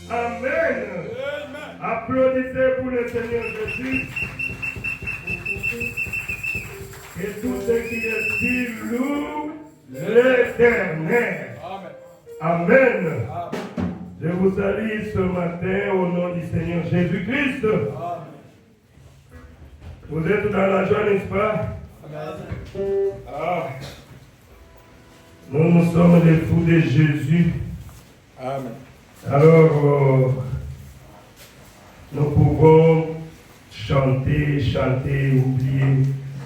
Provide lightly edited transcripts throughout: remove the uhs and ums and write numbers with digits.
Amen. Applaudissez pour le Seigneur Jésus. Et tout ce qui est dit loue l'Éternel. Amen. Je vous salue ce matin au nom du Seigneur Jésus-Christ. Vous êtes dans la joie, n'est-ce pas? Nous sommes les fous de Jésus. Amen. Alors, nous pouvons chanter, oublier.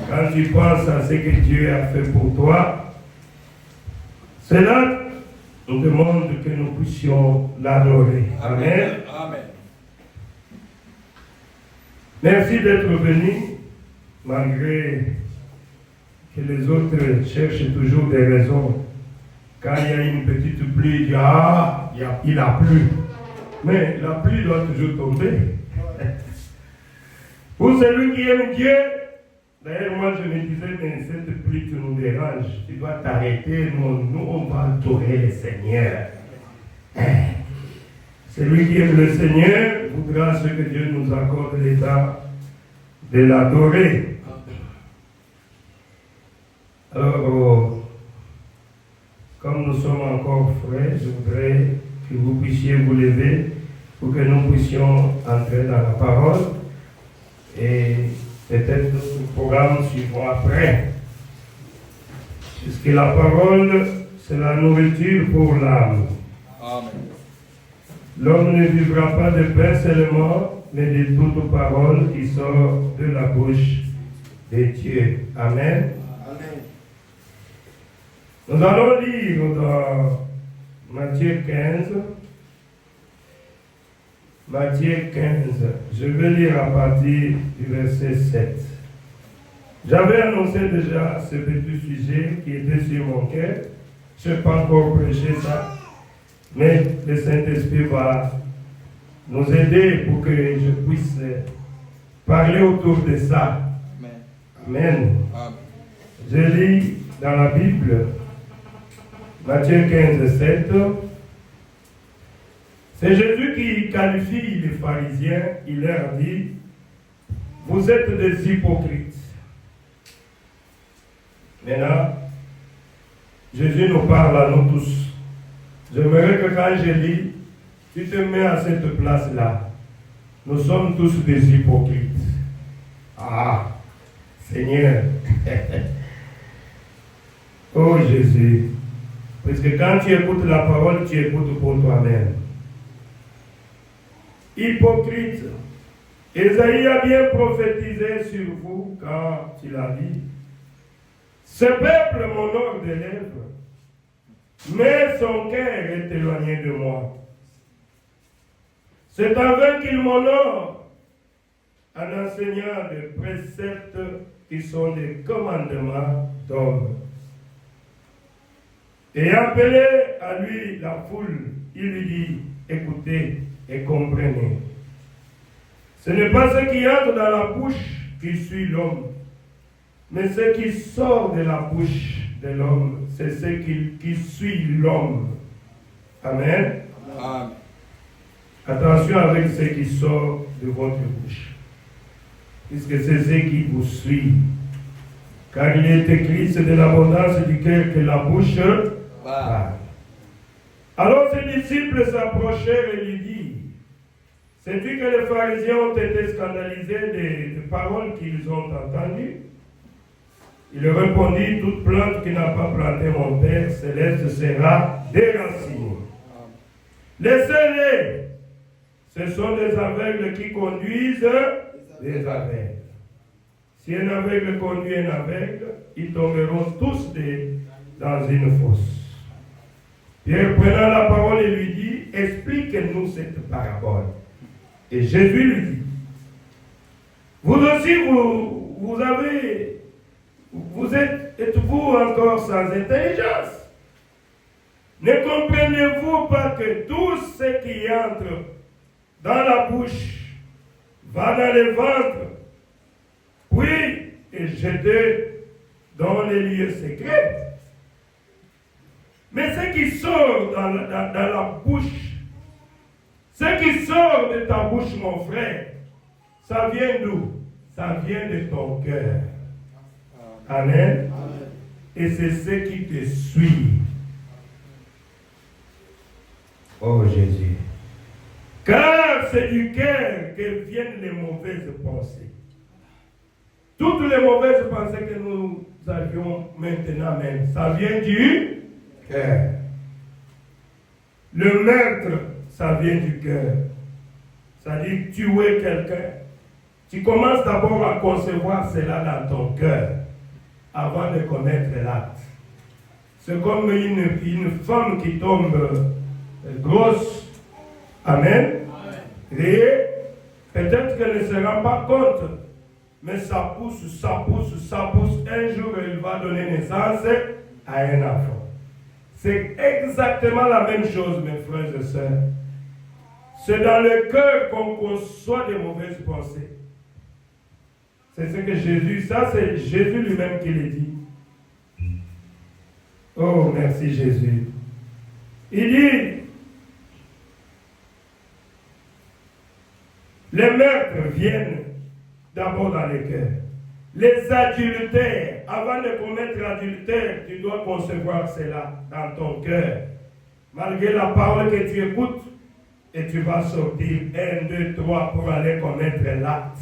Quand tu penses à ce que Dieu a fait pour toi, cela nous demande que nous puissions l'adorer. Amen. Amen. Merci d'être venu, malgré que les autres cherchent toujours des raisons. Quand il y a une petite pluie, il a plu. Mais la pluie doit toujours tomber. Pour celui qui aime Dieu, d'ailleurs, moi je me disais, mais cette pluie qui nous dérange, tu dois t'arrêter, nous on va adorer le Seigneur. Celui qui aime le Seigneur voudra ce que Dieu nous accorde l'état de l'adorer. Alors, comme nous sommes encore frais, je voudrais que vous puissiez vous lever pour que nous puissions entrer dans la parole. Et peut-être notre programme suivra après. Puisque la parole, c'est la nourriture pour l'âme. Amen. L'homme ne vivra pas de pain seulement, mais de toute parole qui sort de la bouche de Dieu. Amen. Amen. Nous allons lire dans Matthieu 15. Matthieu 15. Je vais lire à partir du verset 7. J'avais annoncé déjà ce petit sujet qui était sur mon cœur. Je n'ai pas encore prêché ça. Mais le Saint-Esprit va nous aider pour que je puisse parler autour de ça. Amen. Amen. Je lis dans la Bible, Matthieu 15, 7. C'est Jésus qui qualifie les pharisiens. Il leur dit, vous êtes des hypocrites. Maintenant, Jésus nous parle à nous tous. J'aimerais que quand je lis, tu te mets à cette place-là. Nous sommes tous des hypocrites. Ah, Seigneur. Oh Jésus. Parce que quand tu écoutes la parole, tu écoutes pour toi-même. Hypocrite. Ésaïe a bien prophétisé sur vous quand il a dit, ce peuple m'honore des lèvres, mais son cœur est éloigné de moi. C'est en vain qu'il m'honore en enseignant des préceptes qui sont des commandements d'hommes. Et appelé à lui la foule, il lui dit, écoutez et comprenez. Ce n'est pas ce qui entre dans la bouche qui suit l'homme, mais ce qui sort de la bouche de l'homme, c'est ce qui suit l'homme. Amen. Amen. Attention avec ce qui sort de votre bouche, puisque c'est ce qui vous suit. Car il est écrit, c'est de l'abondance du cœur que la bouche parle. Alors ses disciples s'approchèrent et lui dirent, sais-tu que les pharisiens ont été scandalisés des paroles qu'ils ont entendues? Il répondit, toute plante qui n'a pas planté mon Père céleste sera déracinée. Laissez-les. Ce sont des aveugles qui conduisent des aveugles. Si un aveugle conduit un aveugle, ils tomberont tous dans une fosse. Pierre prenant la parole et lui dit, explique-nous cette parabole. Et Jésus lui dit, vous aussi, êtes-vous encore sans intelligence? Ne comprenez-vous pas que tout ce qui entre dans la bouche va dans le ventre, puis est jeté dans les lieux secrets? Mais ce qui sort dans la bouche, Ce qui sort de ta bouche, mon frère, ça vient d'où? Ça vient de ton cœur. Amen. Et c'est ce qui te suit. Oh Jésus. Car c'est du cœur que viennent les mauvaises pensées. Toutes les mauvaises pensées que nous avions maintenant même, ça vient du cœur. Le meurtre, ça vient du cœur. C'est-à-dire tuer quelqu'un. Tu commences d'abord à concevoir cela dans ton cœur avant de commettre l'acte. C'est comme une femme qui tombe grosse. Amen. Et peut-être qu'elle ne se rend pas compte. Mais ça pousse, ça pousse, ça pousse. Un jour, elle va donner naissance à un enfant. C'est exactement la même chose, mes frères et sœurs. C'est dans le cœur qu'on conçoit des mauvaises pensées. C'est ce que Jésus, ça c'est Jésus lui-même qui le dit. Oh, merci Jésus. Il dit, les meurtres viennent d'abord dans le cœur. Les adultères, avant de commettre l'adultère, tu dois concevoir cela dans ton cœur. Malgré la parole que tu écoutes, et tu vas sortir 1, 2, 3 pour aller commettre l'acte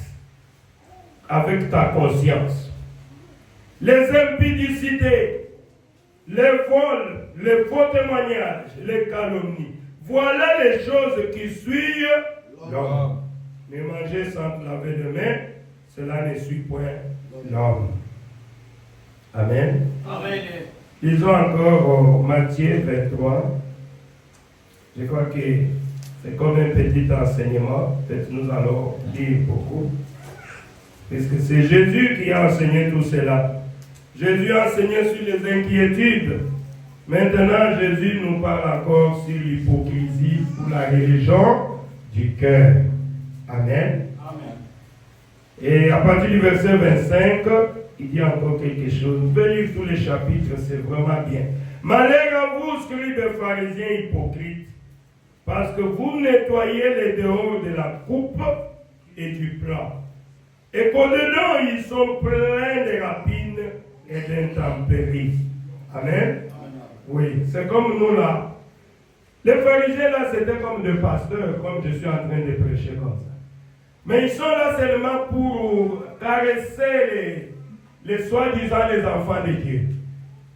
avec ta conscience. Les impudicités, les vols, les faux témoignages, les calomnies. Voilà les choses qui suivent l'homme. Ne manger sans te laver les mains, cela ne suit point l'homme. Amen. Amen. Lisons encore Matthieu 23. Je crois que c'est comme un petit enseignement. Peut-être nous allons lire beaucoup. Puisque c'est Jésus qui a enseigné tout cela. Jésus a enseigné sur les inquiétudes. Maintenant, Jésus nous parle encore sur l'hypocrisie ou la religion du cœur. Amen. Amen. Et à partir du verset 25, il dit encore quelque chose. Vous pouvez lire tous les chapitres, c'est vraiment bien. Malheur à vous, scribes et pharisiens hypocrites, parce que vous nettoyez les dehors de la coupe et du plat. Et qu'au-dedans, ils sont pleins de rapines et d'intempéries. Amen. Oui, c'est comme nous là. Les pharisiens là, c'était comme des pasteurs, comme je suis en train de prêcher comme ça. Mais ils sont là seulement pour caresser les soi-disant les enfants de Dieu.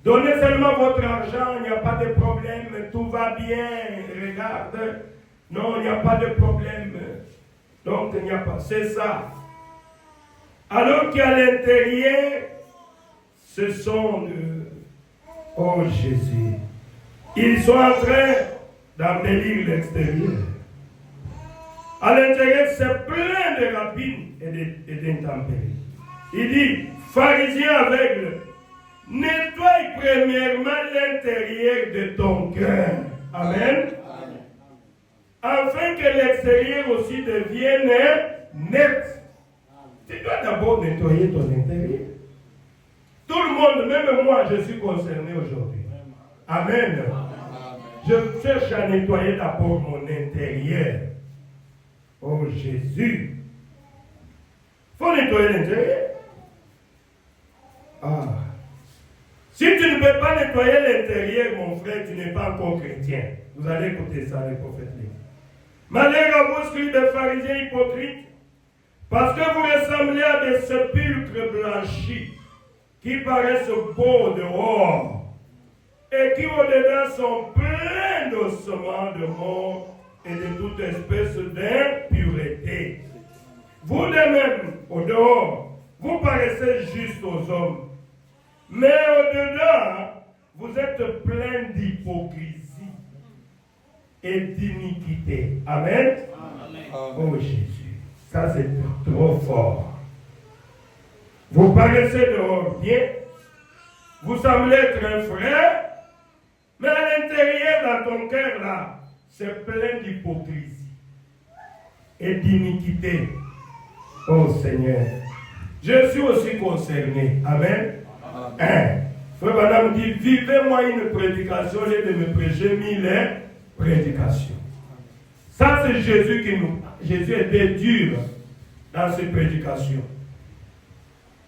Donnez seulement votre argent, il n'y a pas de problème, tout va bien, regarde. Non, il n'y a pas de problème. Donc, il n'y a pas. C'est ça. Alors qu'à l'intérieur, ce sont oh Jésus. Ils sont en train d'embellir l'extérieur. À l'intérieur, c'est plein de rapines et d'intempéries. Il dit, pharisien aveugle, nettoie premièrement l'intérieur de ton cœur. Amen. Afin que l'extérieur aussi devienne net. Tu dois d'abord nettoyer ton intérieur. Tout le monde, même moi, je suis concerné aujourd'hui. Amen. Je cherche à nettoyer d'abord mon intérieur. Oh Jésus. Il faut nettoyer l'intérieur. Ah. Si tu ne peux pas nettoyer l'intérieur, mon frère, tu n'es pas encore chrétien. Vous allez écouter ça, les prophètes. Malheur à vous, scribes et pharisiens hypocrites, parce que vous ressemblez à des sépulcres blanchis qui paraissent beaux dehors et qui au-dedans sont pleins d'ossements de mort et de toute espèce d'impureté. Vous de même, au dehors, vous paraissez juste aux hommes, mais au-dedans, vous êtes pleins d'hypocrisie et d'iniquité. Amen. Amen. Oh Jésus, ça c'est trop fort. Vous paraissez dehors bien, vous semblez être un frère, mais à l'intérieur, dans ton cœur là, c'est plein d'hypocrisie et d'iniquité. Oh Seigneur, je suis aussi concerné. Amen. Frère Madame dit, vivez-moi une prédication au lieu de me prêcher 1000 prédications. Ça, c'est Jésus qui nous parle. Jésus était dur dans ses prédications.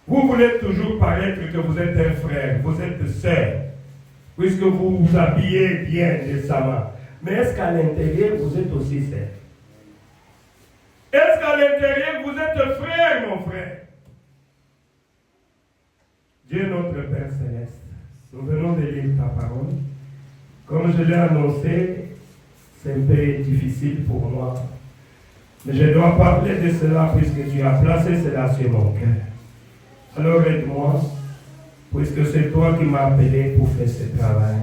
Vous voulez toujours paraître que vous êtes un frère, vous êtes sœur, puisque vous vous habillez bien décemment. Mais est-ce qu'à l'intérieur, vous êtes aussi sœur? Est-ce qu'à l'intérieur, vous êtes frère, mon frère? Dieu notre Père Céleste, nous venons de lire ta parole. Comme je l'ai annoncé, c'est un peu difficile pour moi. Mais je dois parler de cela puisque tu as placé cela sur mon cœur. Alors aide-moi, puisque c'est toi qui m'as appelé pour faire ce travail.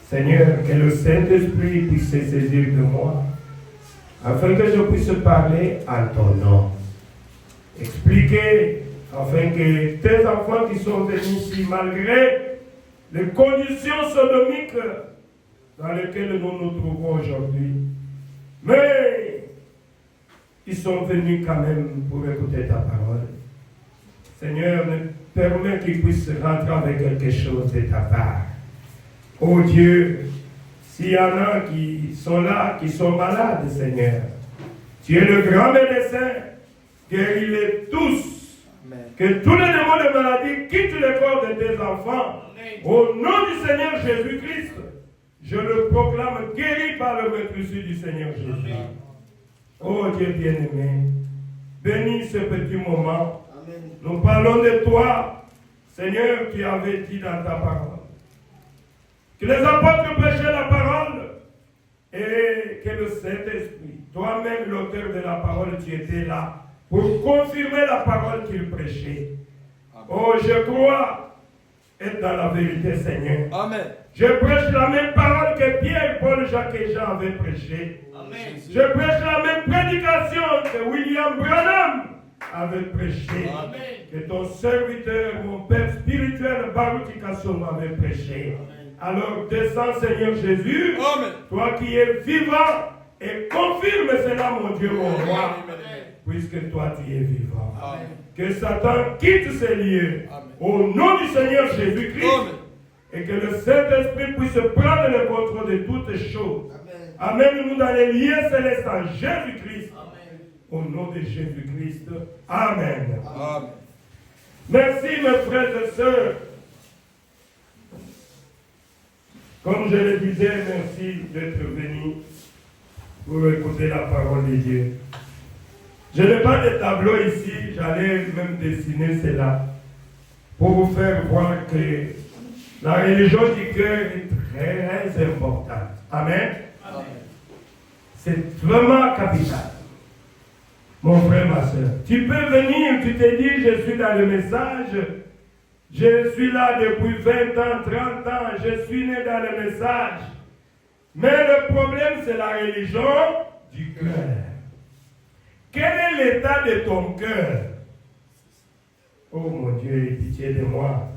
Seigneur, que le Saint-Esprit puisse se saisir de moi, afin que je puisse parler en ton nom. Expliquer, afin que tes enfants qui sont venus ici, malgré les conditions sodomiques dans lesquelles nous nous trouvons aujourd'hui, mais ils sont venus quand même pour écouter ta parole. Seigneur, permets qu'ils puissent rentrer avec quelque chose de ta part. Oh Dieu, s'il y en a qui sont là, qui sont malades, Seigneur, tu es le grand médecin, guéris-les tous. Amen. Que tous les démons de maladie quittent le corps de tes enfants. Amen. Au nom du Seigneur Jésus-Christ, je le proclame guéri par le maîtrise du Seigneur Jésus. Amen. Oh Dieu bien-aimé, bénis ce petit moment. Amen. Nous parlons de toi, Seigneur, qui avais dit dans ta parole que les apôtres prêchaient la parole et que le Saint-Esprit, toi-même l'auteur de la parole, tu étais là pour confirmer la parole qu'il prêchait. Amen. Oh, je crois être dans la vérité, Seigneur. Amen. Je prêche la même parole que Pierre, Paul, Jacques et Jean avaient prêché. Amen. Je prêche la même prédication que William Branham avait prêché. Amen. Que ton serviteur, mon Père spirituel, Baruch Kassom, avait prêché. Amen. Alors descends, Seigneur Jésus, amen, toi qui es vivant, et confirme cela, mon Dieu, mon roi, puisque toi tu es vivant. Amen. Que Satan quitte ces lieux, amen, au nom du Seigneur Jésus-Christ, amen, et que le Saint-Esprit puisse prendre le contrôle de toutes choses. Amène-nous dans les lieux célestes en Jésus-Christ. Amen. Au nom de Jésus-Christ. Amen. Amen. Merci, mes frères et sœurs. Comme je le disais, merci d'être venus pour écouter la parole de Dieu. Je n'ai pas de tableau ici, j'allais même dessiner cela pour vous faire voir que la religion du cœur est très importante. Amen. Amen. C'est vraiment capital. Mon frère, ma soeur, tu peux venir, tu te dis, je suis dans le message. Je suis là depuis 20 ans, 30 ans, je suis né dans le message. Mais le problème, c'est la religion du cœur. Quel est l'état de ton cœur? Oh mon Dieu, aie pitié de moi.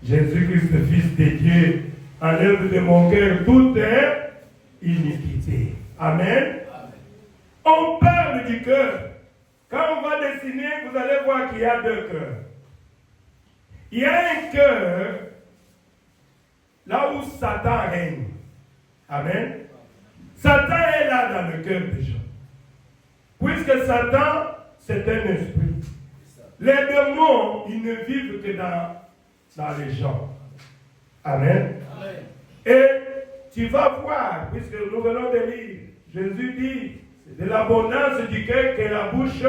Jésus-Christ, Fils de Dieu, enlève de mon cœur toute iniquité. Amen. Amen. On parle du cœur. Quand on va dessiner, vous allez voir qu'il y a deux cœurs. Il y a un cœur là où Satan règne. Amen. Satan est là dans le cœur des gens. Puisque Satan, c'est un esprit. Les démons, ils ne vivent que dans les gens. Amen. Amen. Et tu vas voir, puisque nous venons de lire, Jésus dit, c'est de l'abondance du cœur que la bouche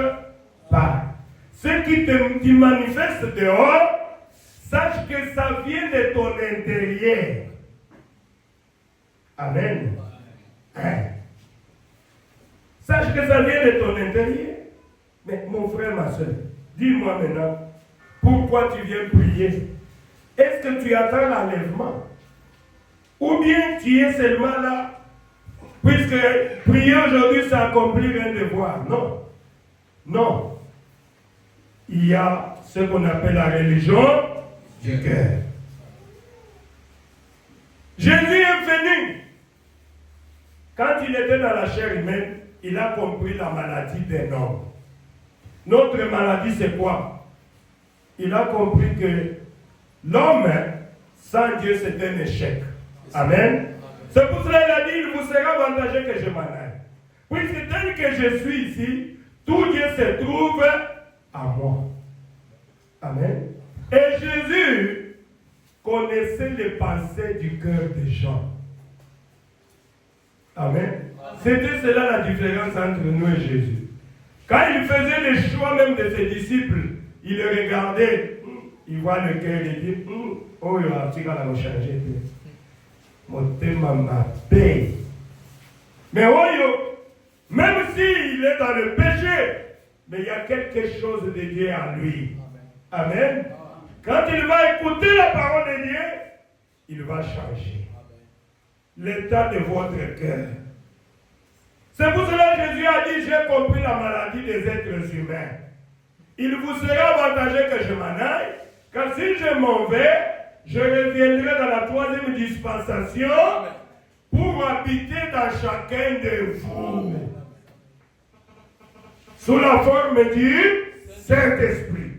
parle. Ce qui te manifeste dehors, sache que ça vient de ton intérieur. Amen. Hein? Sache que ça vient de ton intérieur. Mais mon frère, ma soeur, dis-moi maintenant, pourquoi tu viens prier? Est-ce que tu attends l'enlèvement? Ou bien tu es seulement là, puisque prier aujourd'hui, c'est accomplir un devoir? Non. Non. Il y a ce qu'on appelle la religion du cœur. Jésus est venu. Quand il était dans la chair humaine, il a compris la maladie d'un homme. Notre maladie, c'est quoi? Il a compris que l'homme, sans Dieu, c'est un échec. Amen. C'est pour cela qu'il a dit, il vous sera avantageux que je m'en aille. Puisque tel que je suis ici, tout Dieu se trouve à moi. Amen. Et Jésus connaissait les pensées du cœur des gens. Amen. C'était cela la différence entre nous et Jésus. Quand il faisait le choix même de ses disciples, il les regardait, il voit le cœur et dit, oh, il va changer. Mon thème m'a paix. Mais même s'il est dans le péché, mais il y a quelque chose de Dieu en lui. Amen. Quand il va écouter la parole de Dieu, il va changer l'état de votre cœur. C'est pour cela que Jésus a dit, j'ai compris la maladie des êtres humains. Il vous sera avantageux que je m'en aille, car si je m'en vais, je reviendrai dans la troisième dispensation pour habiter dans chacun de vous. Sous la forme du Saint-Esprit.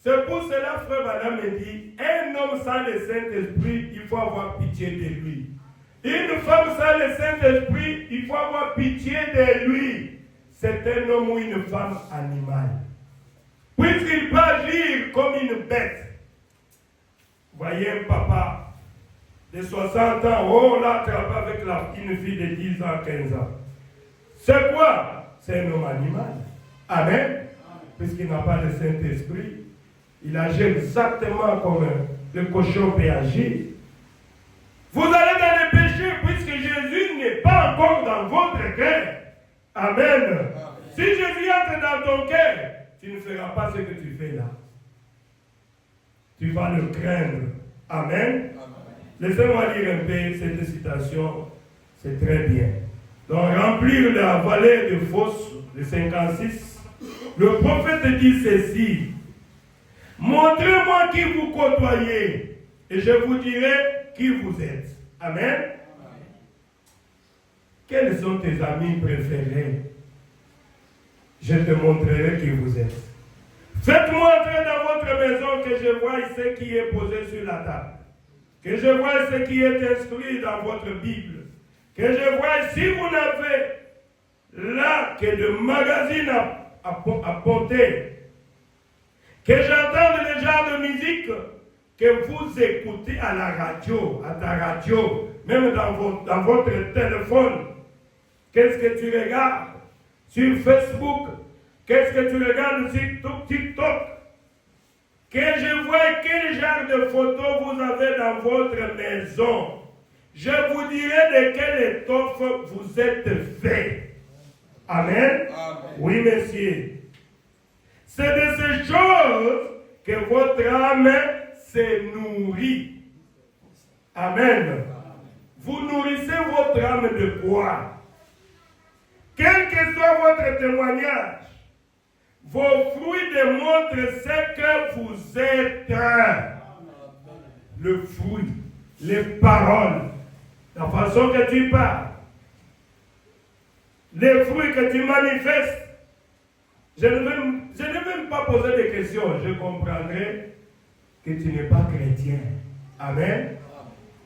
C'est pour cela, frère Madame me dit, un homme sans le Saint-Esprit, il faut avoir pitié de lui. Une femme sans le Saint-Esprit, il faut avoir pitié de lui. C'est un homme ou une femme animale. Puisqu'il peut agir comme une bête. Voyez un papa de 60 ans, oh là, travaille avec une fille de 10 ans, 15 ans. C'est quoi? C'est un homme animal. Amen. Puisqu'il n'a pas le Saint-Esprit, il agit exactement comme le cochon peut agir. Vous allez dans le péché puisque Jésus n'est pas encore dans votre cœur. Amen. Amen. Si Jésus entre dans ton cœur, tu ne feras pas ce que tu fais là. Tu vas le craindre. Amen. Amen. Laissez-moi lire un peu cette citation. C'est très bien. Donc, remplir la vallée de fosse de 56. Le prophète dit ceci. Montrez-moi qui vous côtoyez et je vous dirai qui vous êtes. Amen. Amen. Quels sont tes amis préférés? Je te montrerai qui vous êtes. Faites-moi entrer dans votre maison que je voie ce qui est posé sur la table. Que je voie ce qui est inscrit dans votre Bible. Que je voie si vous n'avez là que de magazines à porter. Que j'entende le genre de musique que vous écoutez à la radio, à ta radio, même dans votre téléphone. Qu'est-ce que tu regardes sur Facebook? Qu'est-ce que tu regardes sur TikTok? Que je vois quel genre de photos vous avez dans votre maison. Je vous dirai de quelle étoffe vous êtes fait. Amen. Amen. Oui, monsieur. C'est de ces choses que votre âme se nourrit. Amen. Vous nourrissez votre âme de quoi? Quel que soit votre témoignage, vos fruits démontrent ce que vous êtes. Le fruit, les paroles, la façon que tu parles, les fruits que tu manifestes. Je ne vais même pas poser de questions. Je comprendrai que tu n'es pas chrétien. Amen.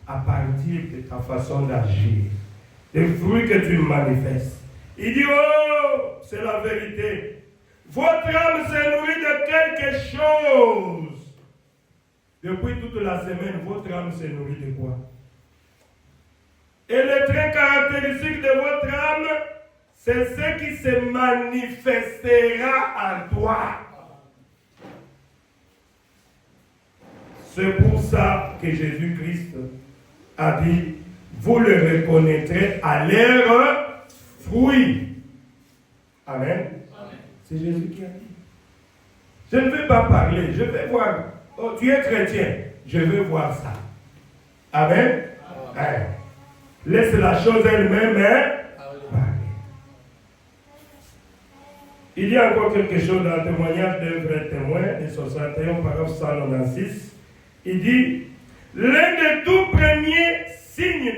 À partir de ta façon d'agir, les fruits que tu manifestes. Il dit, oh, c'est la vérité. Votre âme se nourrit de quelque chose. Depuis toute la semaine, votre âme se nourrit de quoi? Et le trait caractéristique de votre âme, c'est ce qui se manifestera en toi. C'est pour ça que Jésus-Christ a dit, vous le reconnaîtrez à leurs fruits. Amen. Amen. C'est Jésus qui a dit. Je ne vais pas parler, je vais voir. Oh, tu es chrétien, je vais voir ça. Amen. Amen. Laisse la chose elle-même parler. Il y a encore quelque chose dans le témoignage d'un vrai témoin, de 61, paragraphe 196. Il dit, l'un des tout premiers signes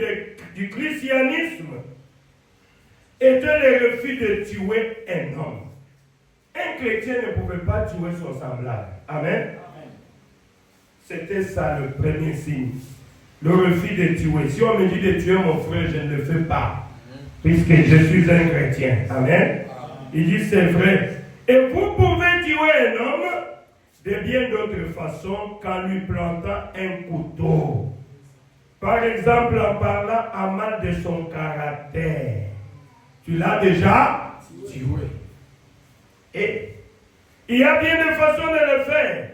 du christianisme était le refus de tuer un homme. Un chrétien ne pouvait pas tuer son semblable. Amen. Amen. C'était ça le premier signe. le refus de tuer. Si on me dit de tuer mon frère, je ne le fais pas, puisque je suis un chrétien. Amen. Il dit c'est vrai. Et vous pouvez tuer un homme de bien d'autres façons qu'en lui plantant un couteau. Par exemple, en parlant à mal de son caractère. Tu l'as déjà tué. Et il y a bien des façons de le faire.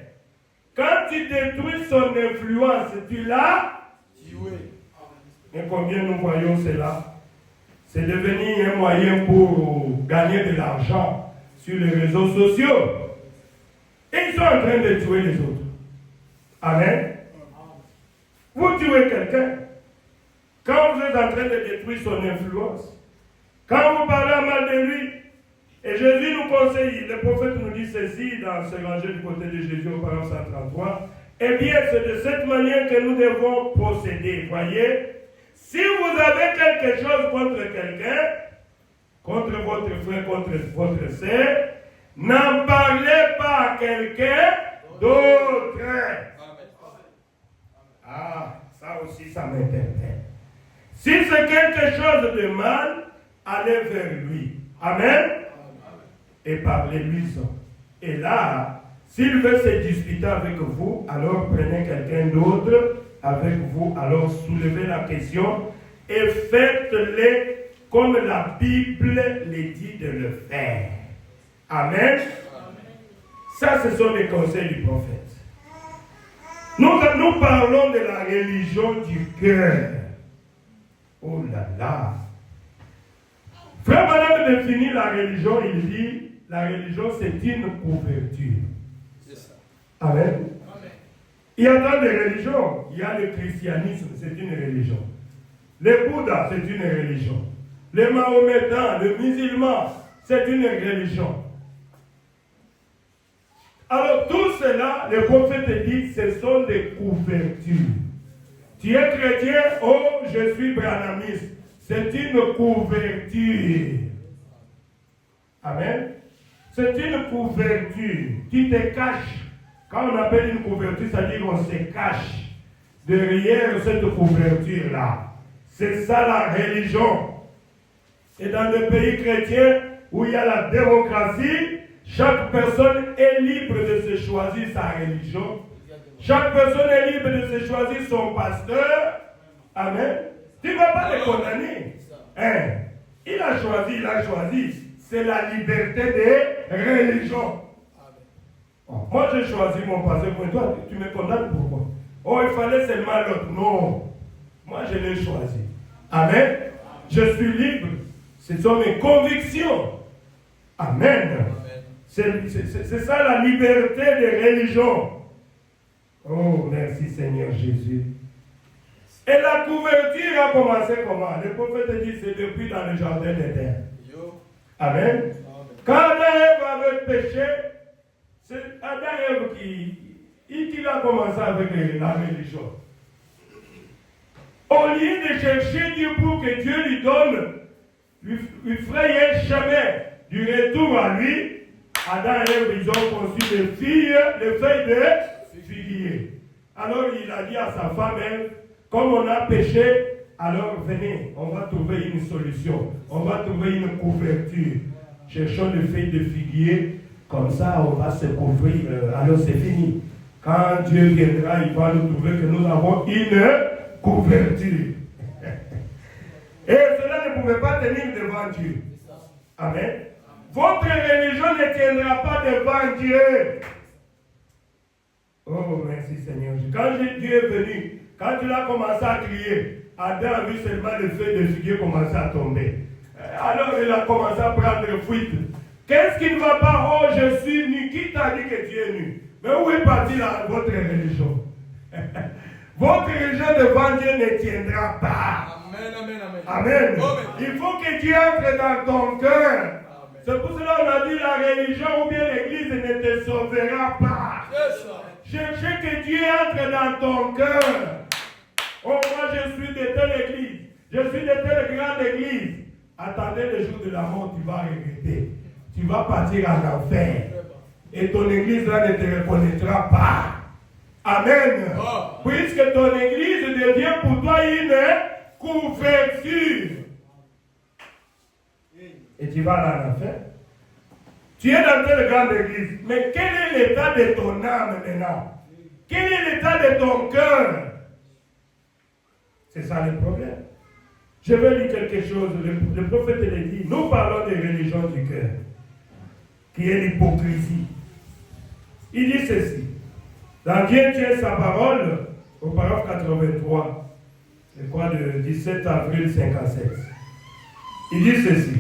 Quand tu détruis son influence, tu l'as tué. Mais combien nous voyons cela? C'est devenu un moyen pour gagner de l'argent sur les réseaux sociaux. Et ils sont en train de tuer les autres. Amen. Vous tuez quelqu'un. Quand vous êtes en train de détruire son influence, quand vous parlez mal de lui, et Jésus nous conseille, le prophète nous dit ceci dans ce rangé du côté de Jésus au paragraphe 133, eh bien c'est de cette manière que nous devons procéder. Voyez, si vous avez quelque chose contre quelqu'un, contre votre frère, contre votre sœur, n'en parlez pas à quelqu'un d'autre. Ah, ça aussi, ça m'interpelle. Si c'est quelque chose de mal, allez vers lui. Amen. Et parlez-lui-en. Et là, s'il veut se disputer avec vous, alors prenez quelqu'un d'autre avec vous, alors soulevez la question et faites-le comme la Bible les dit de le faire. Amen. Ça, ce sont les conseils du prophète. Nous parlons de la religion du cœur. Oh là là. Frère Branham définit la religion, il dit, la religion c'est une couverture. C'est ça. Amen. Amen. Il y a tant de religions. Il y a le christianisme, c'est une religion. Le Bouddha, c'est une religion. Le mahométan, le musulman, c'est une religion. Alors tout cela, le prophète dit, ce sont des couvertures. Tu es chrétien, oh, je suis branhamiste. C'est une couverture. Amen. C'est une couverture. Tu te caches. Quand on appelle une couverture, ça veut dire qu'on se cache derrière cette couverture-là. C'est ça la religion. Et dans les pays chrétiens où il y a la démocratie, chaque personne est libre de se choisir sa religion. Chaque personne est libre de se choisir son pasteur. Amen. Tu ne vas pas le condamner. Hein? Il a choisi. C'est la liberté des religions. Oh, moi, j'ai choisi mon pasteur. Pour toi, tu me condamnes pourquoi? Oh, il fallait seulement l'autre. Non. Moi, je l'ai choisi. Amen. Je suis libre. Ce sont mes convictions. Amen. C'est ça la liberté des religions. Oh, merci Seigneur Jésus. Et la couverture a commencé comment? Le prophète dit c'est depuis dans le jardin d'Éden. Amen. Quand Adam et Ève avaient péché, c'est Adam et Ève qui a commencé avec la religion. Au lieu de chercher Dieu pour que Dieu lui donne, lui fraye un chemin du retour à lui, Adam et Ève, ils ont conçu des feuilles de figuier. Alors il a dit à sa femme, comme on a péché, alors venez, on va trouver une solution. On va trouver une couverture. Cherchons des feuilles de figuier, comme ça on va se couvrir. Alors c'est fini. Quand Dieu viendra, il va nous trouver que nous avons une couverture. Et cela ne pouvait pas tenir devant Dieu. Amen. Votre religion ne tiendra pas devant Dieu. Oh, merci Seigneur. Quand Dieu est venu, quand il a commencé à crier, Adam a vu seulement les feuilles de figuier commencer à tomber. Alors il a commencé à prendre fuite. Qu'est-ce qui ne va pas? Oh, je suis nu. Qui t'a dit que tu es nu? Mais où est partie votre religion? Votre religion devant Dieu ne tiendra pas. Amen, amen, amen. Amen. Amen. Il faut que Dieu entre dans ton cœur. C'est pour cela qu'on a dit la religion ou bien l'église ne te sauvera pas. Cherchez que Dieu entre dans ton cœur. Oh, moi je suis de telle église. Je suis de telle grande église. Attendez le jour de la mort, tu vas regretter. Tu vas partir en enfer. Et ton église là ne te reconnaîtra pas. Amen. Oh. Puisque ton église devient pour toi une couverture. Et tu vas là en enfer. Tu es dans telle grande église. Mais quel est l'état de ton âme maintenant? Quel est l'état de ton cœur? C'est ça le problème. Je vais lire quelque chose. Le prophète le dit. Nous parlons des religions du cœur, qui est l'hypocrisie. Il dit ceci. Dans Dieu tient sa parole, au paragraphe 83, je crois le 17 avril 57. Il dit ceci.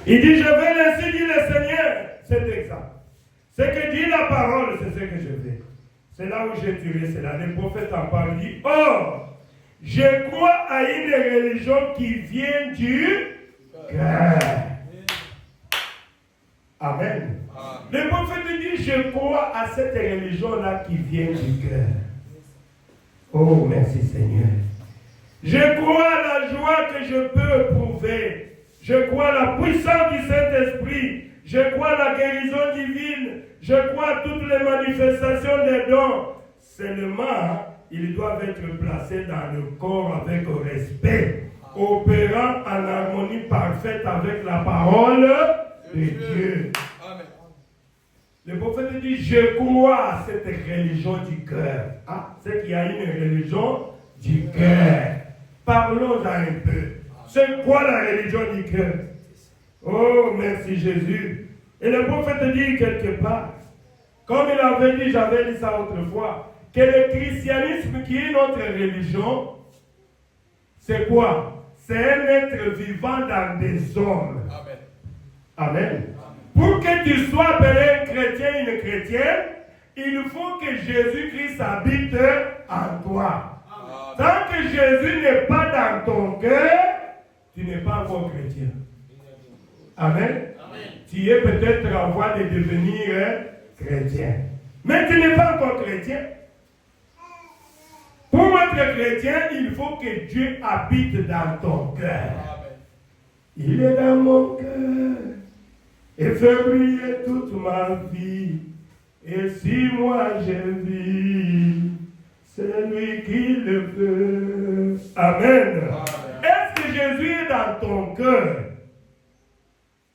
Il dit, je vais ainsi dire le Seigneur. C'est exact. Ce que dit la parole, c'est ce que je fais. C'est là où j'ai tué cela. Le prophète en parle. Il dit, or, je crois à une religion qui vient du cœur. Amen. Le prophète dit, je crois à cette religion-là qui vient du cœur. Oh, merci Seigneur. Je crois à la joie que je peux éprouver. Je crois à la puissance du Saint-Esprit. Je crois à la guérison divine. Je crois à toutes les manifestations des dons. Seulement, ils doivent être placés dans le corps avec respect, opérant en harmonie parfaite avec la parole de Dieu. Amen. Le prophète dit, je crois à cette religion du cœur. Ah, c'est qu'il y a une religion du cœur. Parlons-en un peu. C'est quoi la religion du cœur? Oh, merci Jésus. Et le prophète dit quelque part, comme il avait dit, j'avais dit ça autrefois, que le christianisme qui est notre religion, c'est quoi? C'est un être vivant dans des hommes. Amen. Amen. Pour que tu sois appelé un chrétien, une chrétienne, il faut que Jésus-Christ habite en toi. Amen. Tant que Jésus n'est pas dans ton cœur, tu n'es pas encore chrétien. Amen. Amen. Tu es peut-être en voie de devenir chrétien. Mais tu n'es pas encore chrétien. Pour être chrétien, il faut que Dieu habite dans ton cœur. Amen. Il est dans mon cœur et fait briller toute ma vie. Et si moi je vis, c'est lui qui le veut. Amen. Amen. Est-ce que Jésus est dans ton cœur?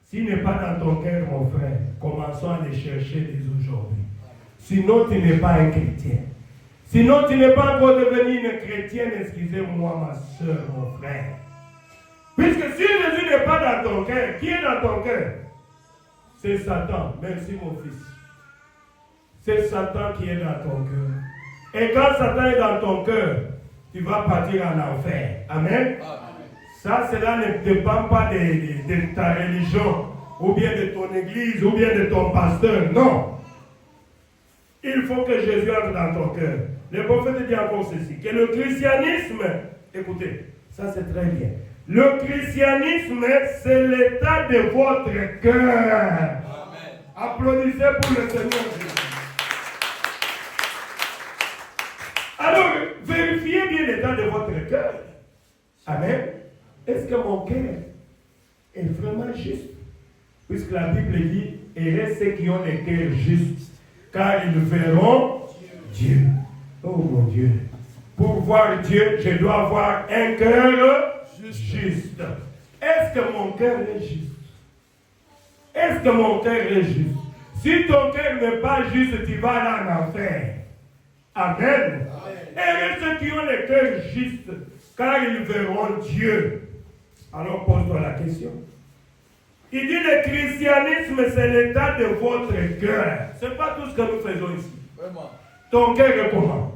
S'il n'est pas dans ton cœur, mon frère, commençons à le chercher dès aujourd'hui. Sinon, tu n'es pas un chrétien. Sinon, tu n'es pas encore devenu une chrétienne. Excusez-moi, ma soeur, mon frère. Puisque si Jésus n'est pas dans ton cœur, qui est dans ton cœur? C'est Satan. Merci, mon fils. C'est Satan qui est dans ton cœur. Et quand Satan est dans ton cœur, tu vas partir en enfer. Amen. Amen. Ça, cela ne dépend pas de ta religion, ou bien de ton église, ou bien de ton pasteur. Non. Il faut que Jésus entre dans ton cœur. Le prophète dit encore ceci, que le christianisme, écoutez, ça c'est très bien. Le christianisme, c'est l'état de votre cœur. Amen. Applaudissez pour le Seigneur Jésus. Alors, vérifiez bien l'état de votre cœur. Amen. Est-ce que mon cœur est vraiment juste? Puisque la Bible dit, heureux ceux qui ont les cœurs justes, car ils verront Dieu. Oh mon Dieu. Pour voir Dieu, je dois avoir un cœur juste. Est-ce que mon cœur est juste? Est-ce que mon cœur est juste? Si ton cœur n'est pas juste, tu vas aller en enfer. Amen. Et ceux qui ont le cœur juste, car ils verront Dieu. Alors pose-toi la question. Il dit le christianisme, c'est l'état de votre cœur. Ce n'est pas tout ce que nous faisons ici. Vraiment. Ton cœur est comment?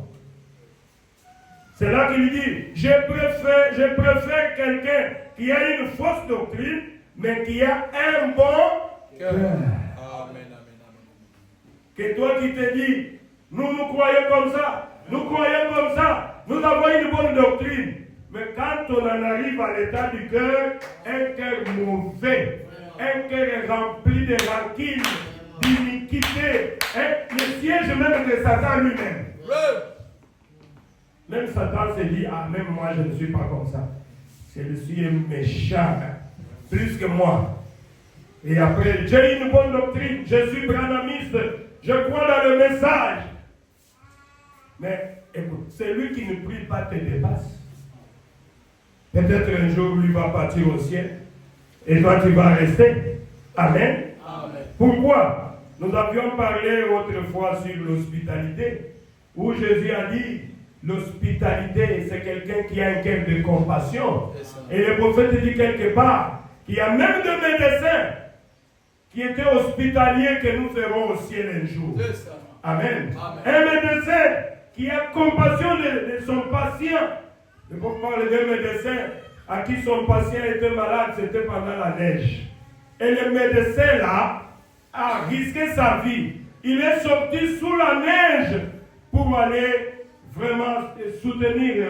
C'est là qu'il dit, je préfère quelqu'un qui a une fausse doctrine, mais qui a un bon cœur. Amen. Que toi qui te dis, nous croyons comme ça, nous croyons comme ça, nous avons une bonne doctrine. Mais quand on en arrive à l'état du cœur, un cœur mauvais, un cœur rempli de rancune, d'iniquité, le siège même de Satan lui-même. Même Satan se dit, ah, même moi je ne suis pas comme ça. Celui-ci est méchant, plus que moi. Et après, j'ai une bonne doctrine, je suis branhamiste, je crois dans le message. Mais écoute, celui qui ne prie pas te dépasse. Peut-être un jour, lui va partir au ciel. Et toi, tu vas rester. Amen. Amen. Pourquoi? Nous avions parlé autrefois sur l'hospitalité, où Jésus a dit, l'hospitalité, c'est quelqu'un qui a un cœur de compassion. Et le prophète dit quelque part, qu'il y a même des médecins qui étaient hospitaliers que nous ferons au ciel un jour. Amen. Amen. Un médecin qui a compassion de son patient. Je peux parler d'un médecin à qui son patient était malade, c'était pendant la neige. Et le médecin là a risqué sa vie. Il est sorti sous la neige pour aller vraiment soutenir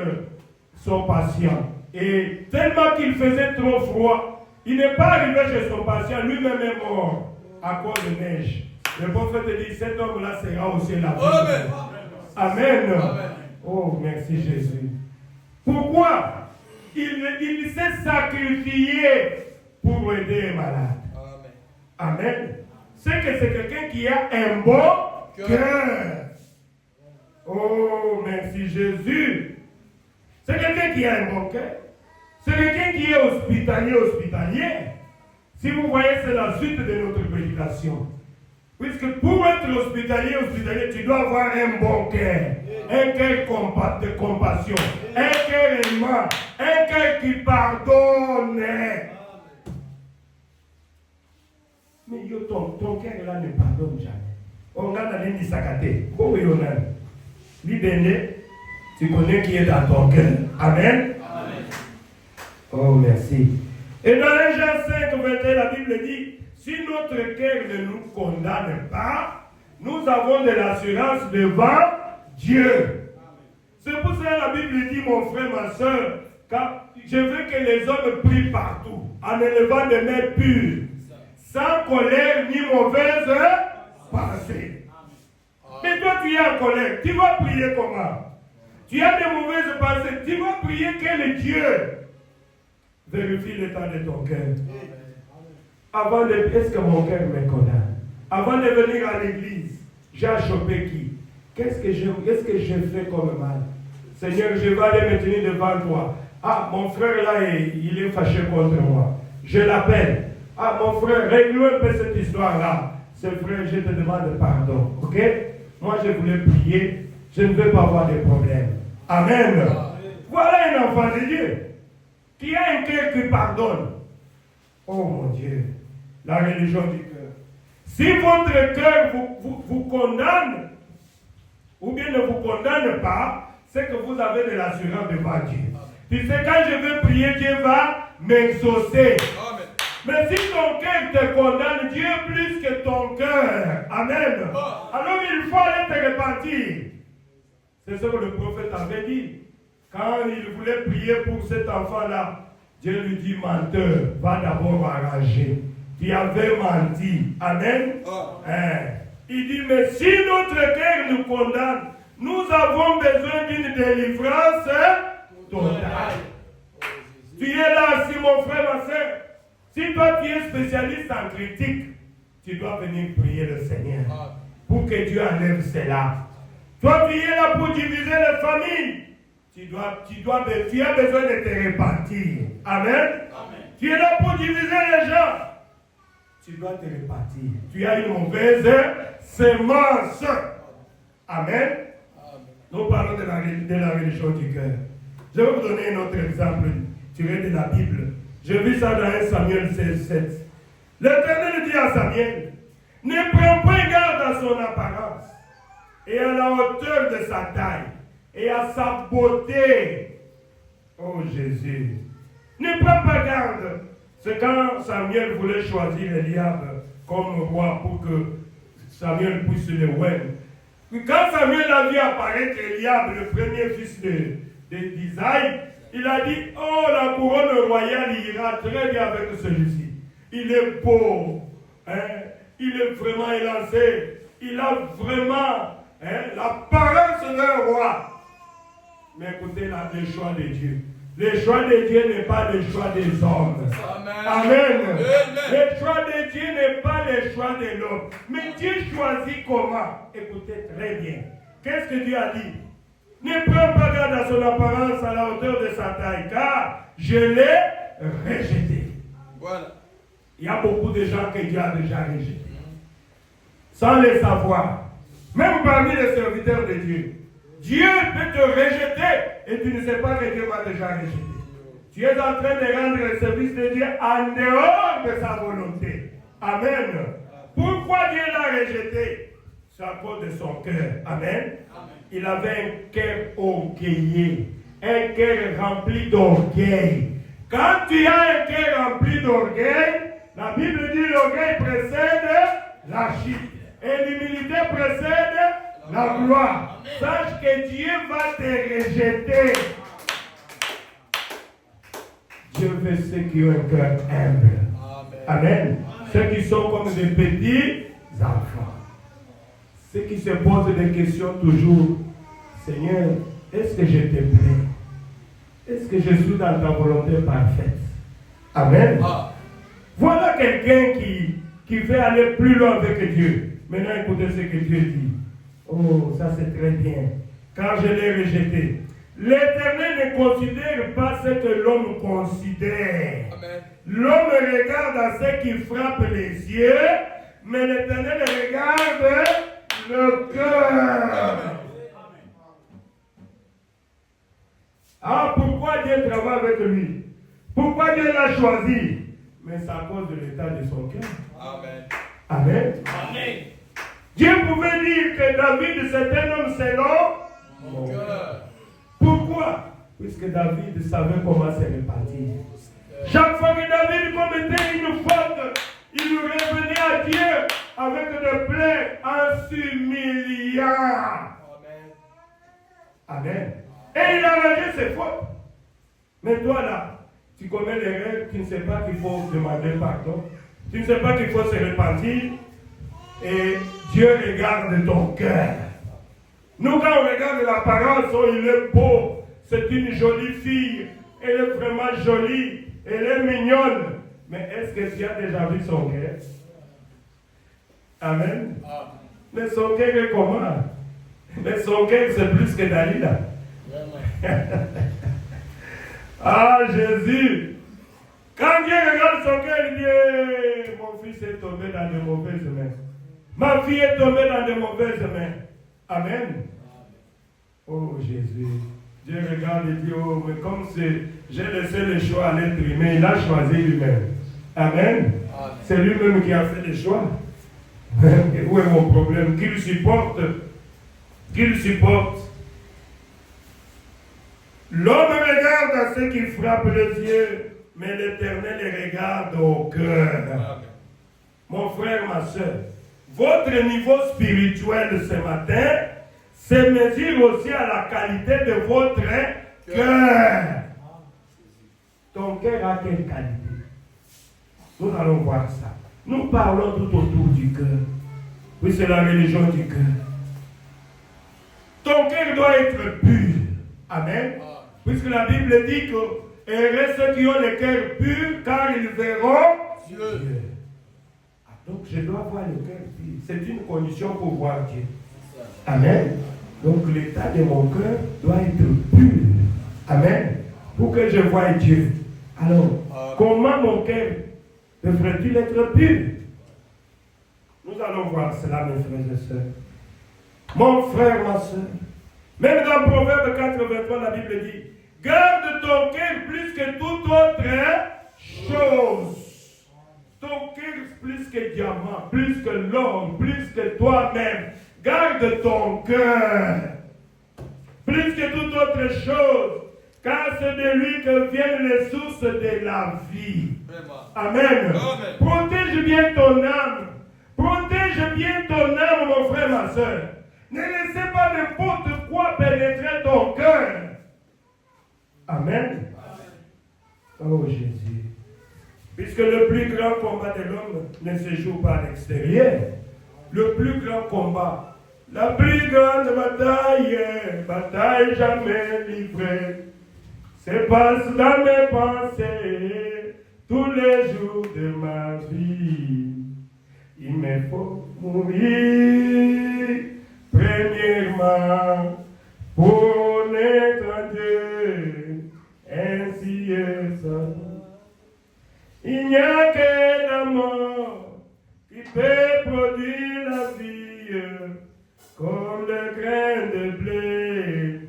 son patient. Et tellement qu'il faisait trop froid, il n'est pas arrivé chez son patient, lui-même est mort à cause de neige. Le prophète dit, cet homme-là sera au ciel. Amen. Amen. Amen. Oh, merci Jésus. Pourquoi? Il s'est sacrifié pour aider les malades. Amen. Amen. C'est que c'est quelqu'un qui a un bon cœur. Oh, merci Jésus. C'est quelqu'un qui a un bon cœur. C'est quelqu'un qui est hospitalier. Si vous voyez, c'est la suite de notre prédication. Puisque pour être hospitalier, tu dois avoir un bon cœur. Un cœur de compassion. Un cœur aimant. Un cœur qui pardonne. Mais yo, ton cœur là ne pardonne jamais. On a dans l'île d'Issakate. Comment on a? Libéné, tu connais qui est dans ton cœur. Amen. Amen. Oh, merci. Et dans 1 Jean 5, 21, la Bible dit, si notre cœur ne nous condamne pas, nous avons de l'assurance devant Dieu. C'est pour ça que la Bible dit, mon frère, ma soeur, je veux que les hommes prient partout, en élevant des mains pures, sans colère ni mauvaise pensée. Mais toi, tu es en colère, tu vas prier comment? Tu as des mauvaises pensées, tu vas prier quel Dieu? Vérifie l'état de ton cœur. Est-ce que mon cœur me condamne? Avant de venir à l'église, j'ai chopé qui? Qu'est-ce que j'ai fait comme mal? Seigneur, je vais aller me tenir devant toi. Ah, mon frère là, il est fâché contre moi. Je l'appelle. Ah, mon frère, règle un peu cette histoire-là. C'est frère, je te demande pardon. Ok? Moi, je voulais prier. Je ne veux pas avoir de problèmes. Amen. Voilà un enfant de Dieu qui a un cœur qui pardonne. Oh mon Dieu, la religion du cœur. Si votre cœur vous condamne, ou bien ne vous condamne pas, c'est que vous avez de l'assurance devant Dieu. Tu sais, quand je veux prier, Dieu va m'exaucer. Mais si ton cœur te condamne, Dieu plus que ton cœur. Amen. Alors il faut aller te repentir. C'est ce que le prophète avait dit. Quand il voulait prier pour cet enfant-là, Dieu lui dit, menteur, va d'abord arranger. Tu avais menti. Amen. Il dit, mais si notre cœur nous condamne, nous avons besoin d'une délivrance totale. Tu es là, si mon frère, ma soeur. Si toi tu es spécialiste en critique, tu dois venir prier le Seigneur pour que Dieu enlève cela. Toi tu es là pour diviser les familles. Tu as besoin de te repentir. Amen. Amen. Tu es là pour diviser les gens. Tu dois te repentir. Tu as une mauvaise semence. Amen. Amen. Nous parlons de la religion du cœur. Je vais vous donner un autre exemple tiré de la Bible. J'ai vu ça dans 1 Samuel 16, 7. L'Éternel dit à Samuel, ne prends pas garde à son apparence et à la hauteur de sa taille et à sa beauté. Oh Jésus. Ne prends pas garde. C'est quand Samuel voulait choisir Eliab comme roi pour que Samuel puisse le voir. Quand Samuel a vu apparaître Eliab, le premier fils d'Isaïe, il a dit, oh, la couronne royale ira très bien avec celui-ci. Il est beau, hein? Il est vraiment élancé, il a vraiment l'apparence d'un roi. Mais écoutez, le choix de Dieu. Le choix de Dieu n'est pas le choix des hommes. Amen. Amen. Le choix de Dieu n'est pas des choix de l'homme. Mais Dieu choisit comment? Écoutez très bien. Qu'est-ce que Dieu a dit? Ne prends pas garde à son apparence à la hauteur de sa taille, car je l'ai rejeté. Voilà. Il y a beaucoup de gens que Dieu a déjà rejetés. Sans le savoir. Même parmi les serviteurs de Dieu. Dieu peut te rejeter et tu ne sais pas que Dieu m'a déjà rejeté. Tu es en train de rendre le service de Dieu en dehors de sa volonté. Amen. Pourquoi Dieu l'a rejeté? C'est à cause de son cœur. Amen. Il avait un cœur orgueilleux, un cœur rempli d'orgueil. Quand tu as un cœur rempli d'orgueil, la Bible dit l'orgueil précède la chute et l'humilité précède la gloire. Sache que Dieu va te rejeter. Dieu veut ceux qui ont un cœur humble. Amen. Ceux qui sont comme des petits enfants. Ceux qui se posent des questions toujours. Seigneur, est-ce que je te plais? Est-ce que je suis dans ta volonté parfaite? Amen. Voilà quelqu'un qui veut aller plus loin avec Dieu. Maintenant, écoutez ce que Dieu dit. Oh, ça c'est très bien. Car je l'ai rejeté. L'Éternel ne considère pas ce que l'homme considère. L'homme regarde à ce qui frappe les yeux, mais l'Éternel regarde le cœur. Ah, pourquoi Dieu travaille avec lui? Pourquoi Dieu l'a choisi? Mais c'est à cause de l'état de son cœur. Amen. Amen. Amen. Dieu pouvait dire que David c'est un homme selon mon cœur. Pourquoi? Puisque David savait comment se répartir. Chaque fois que David commettait une faute, il revenait à Dieu avec des plaies en s'humiliant. Amen. Amen. Et il a arrangé ses fautes. Mais toi là, tu connais les règles, tu ne sais pas qu'il faut demander pardon. Tu ne sais pas qu'il faut se repentir. Et Dieu regarde ton cœur. Nous, quand on regarde l'apparence, oh, il est beau. C'est une jolie fille. Elle est vraiment jolie. Elle est mignonne. Mais est-ce que tu as déjà vu son cœur? Amen. Mais son cœur est comment? Mais son cœur, c'est plus que Dalila. Ah, Jésus. Quand Dieu regarde son cœur, il dit, mon fils est tombé dans de mauvaises mains. Ma fille est tombée dans de mauvaises mains. Amen. Oh, Jésus. Dieu regarde et dit, oh, mais comme j'ai laissé le choix à l'être humain, il a choisi lui-même. Amen. C'est lui-même qui a fait le choix. Où est mon problème? Qu'il supporte. Qu'il supporte. L'homme regarde à ce qui frappe les yeux, mais l'Éternel regarde au cœur. Mon frère, ma soeur, votre niveau spirituel ce matin se mesure aussi à la qualité de votre cœur. Ton cœur a quelle qualité? Nous allons voir ça. Nous parlons tout autour du cœur. Oui, c'est la religion du cœur. Ton cœur doit être pur. Amen. Puisque la Bible dit que heureux ceux qui ont le cœur pur, car ils verront Dieu. Donc je dois avoir le cœur pur. C'est une condition pour voir Dieu. Amen. Donc l'état de mon cœur doit être pur. Amen. Pour que je voie Dieu. Alors, comment mon cœur devrait-il être pur? Nous allons voir cela, mes frères et sœurs. Mon frère, ma soeur. Même dans Proverbe 83, la Bible dit, garde ton cœur plus que toute autre chose. Ton cœur plus que diamant, plus que l'or, plus que toi-même. Garde ton cœur. Plus que toute autre chose. Car c'est de lui que viennent les sources de la vie. Amen. Amen. Protège bien ton âme. Protège bien ton âme, mon frère, ma soeur. Ne laissez pas n'importe quoi pénétrer ton cœur. Amen. Oh Jésus. Puisque le plus grand combat de l'homme ne se joue pas à l'extérieur. Le plus grand combat, la plus grande bataille jamais livrée, se passe dans mes pensées tous les jours de ma vie. Il me faut mourir premièrement pour naître Dieu, ainsi est ça. Il n'y a que la mort qui peut produire la vie, comme le grain de blé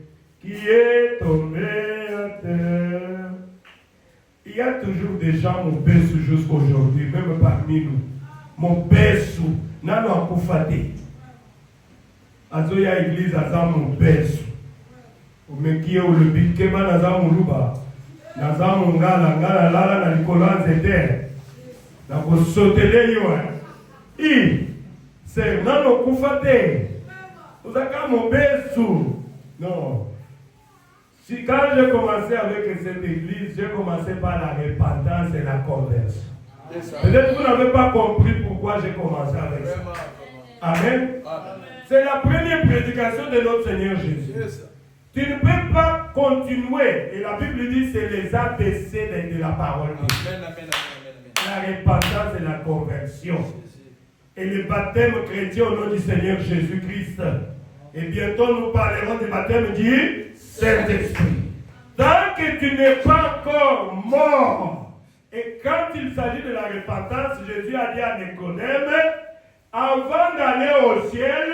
qui est tombé à terre. Il y a toujours des gens mon bessou jusqu'aujourd'hui, même parmi nous. Mon bessou, nano akufate. Azoya église aza mon bessou. Omekie olobi keba naza muluba. Naza mongala ngala lala na likolo nzete. Na kosotele yo. C'est nano akufate. Ozaka mon bessou. Non. Si quand j'ai commencé avec cette église, j'ai commencé par la repentance et la conversion. Peut-être que vous n'avez pas compris pourquoi j'ai commencé avec ça. Amen. C'est la première prédication de notre Seigneur Jésus. Tu ne peux pas continuer. Et la Bible dit c'est les ABC de la parole de Dieu. La repentance et la conversion. Et le baptême chrétien au nom du Seigneur Jésus-Christ. Et bientôt nous parlerons du baptême du Saint-Esprit. Tant que tu n'es pas encore mort, et quand il s'agit de la repentance, Jésus a dit à Nicodème, avant d'aller au ciel,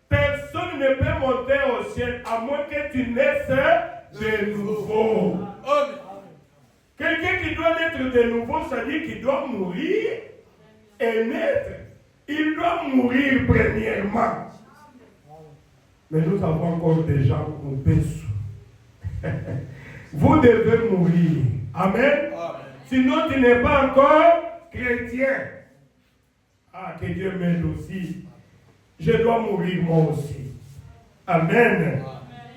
personne ne peut monter au ciel à moins que tu naisses de nouveau. Quelqu'un qui doit naître de nouveau, ça dit qu'il doit mourir et naître. Il doit mourir premièrement. Mais nous avons encore des gens au Bessou. Vous devez mourir. Amen. Sinon, tu n'es pas encore chrétien. Ah, que Dieu m'aide aussi. Je dois mourir moi aussi. Amen.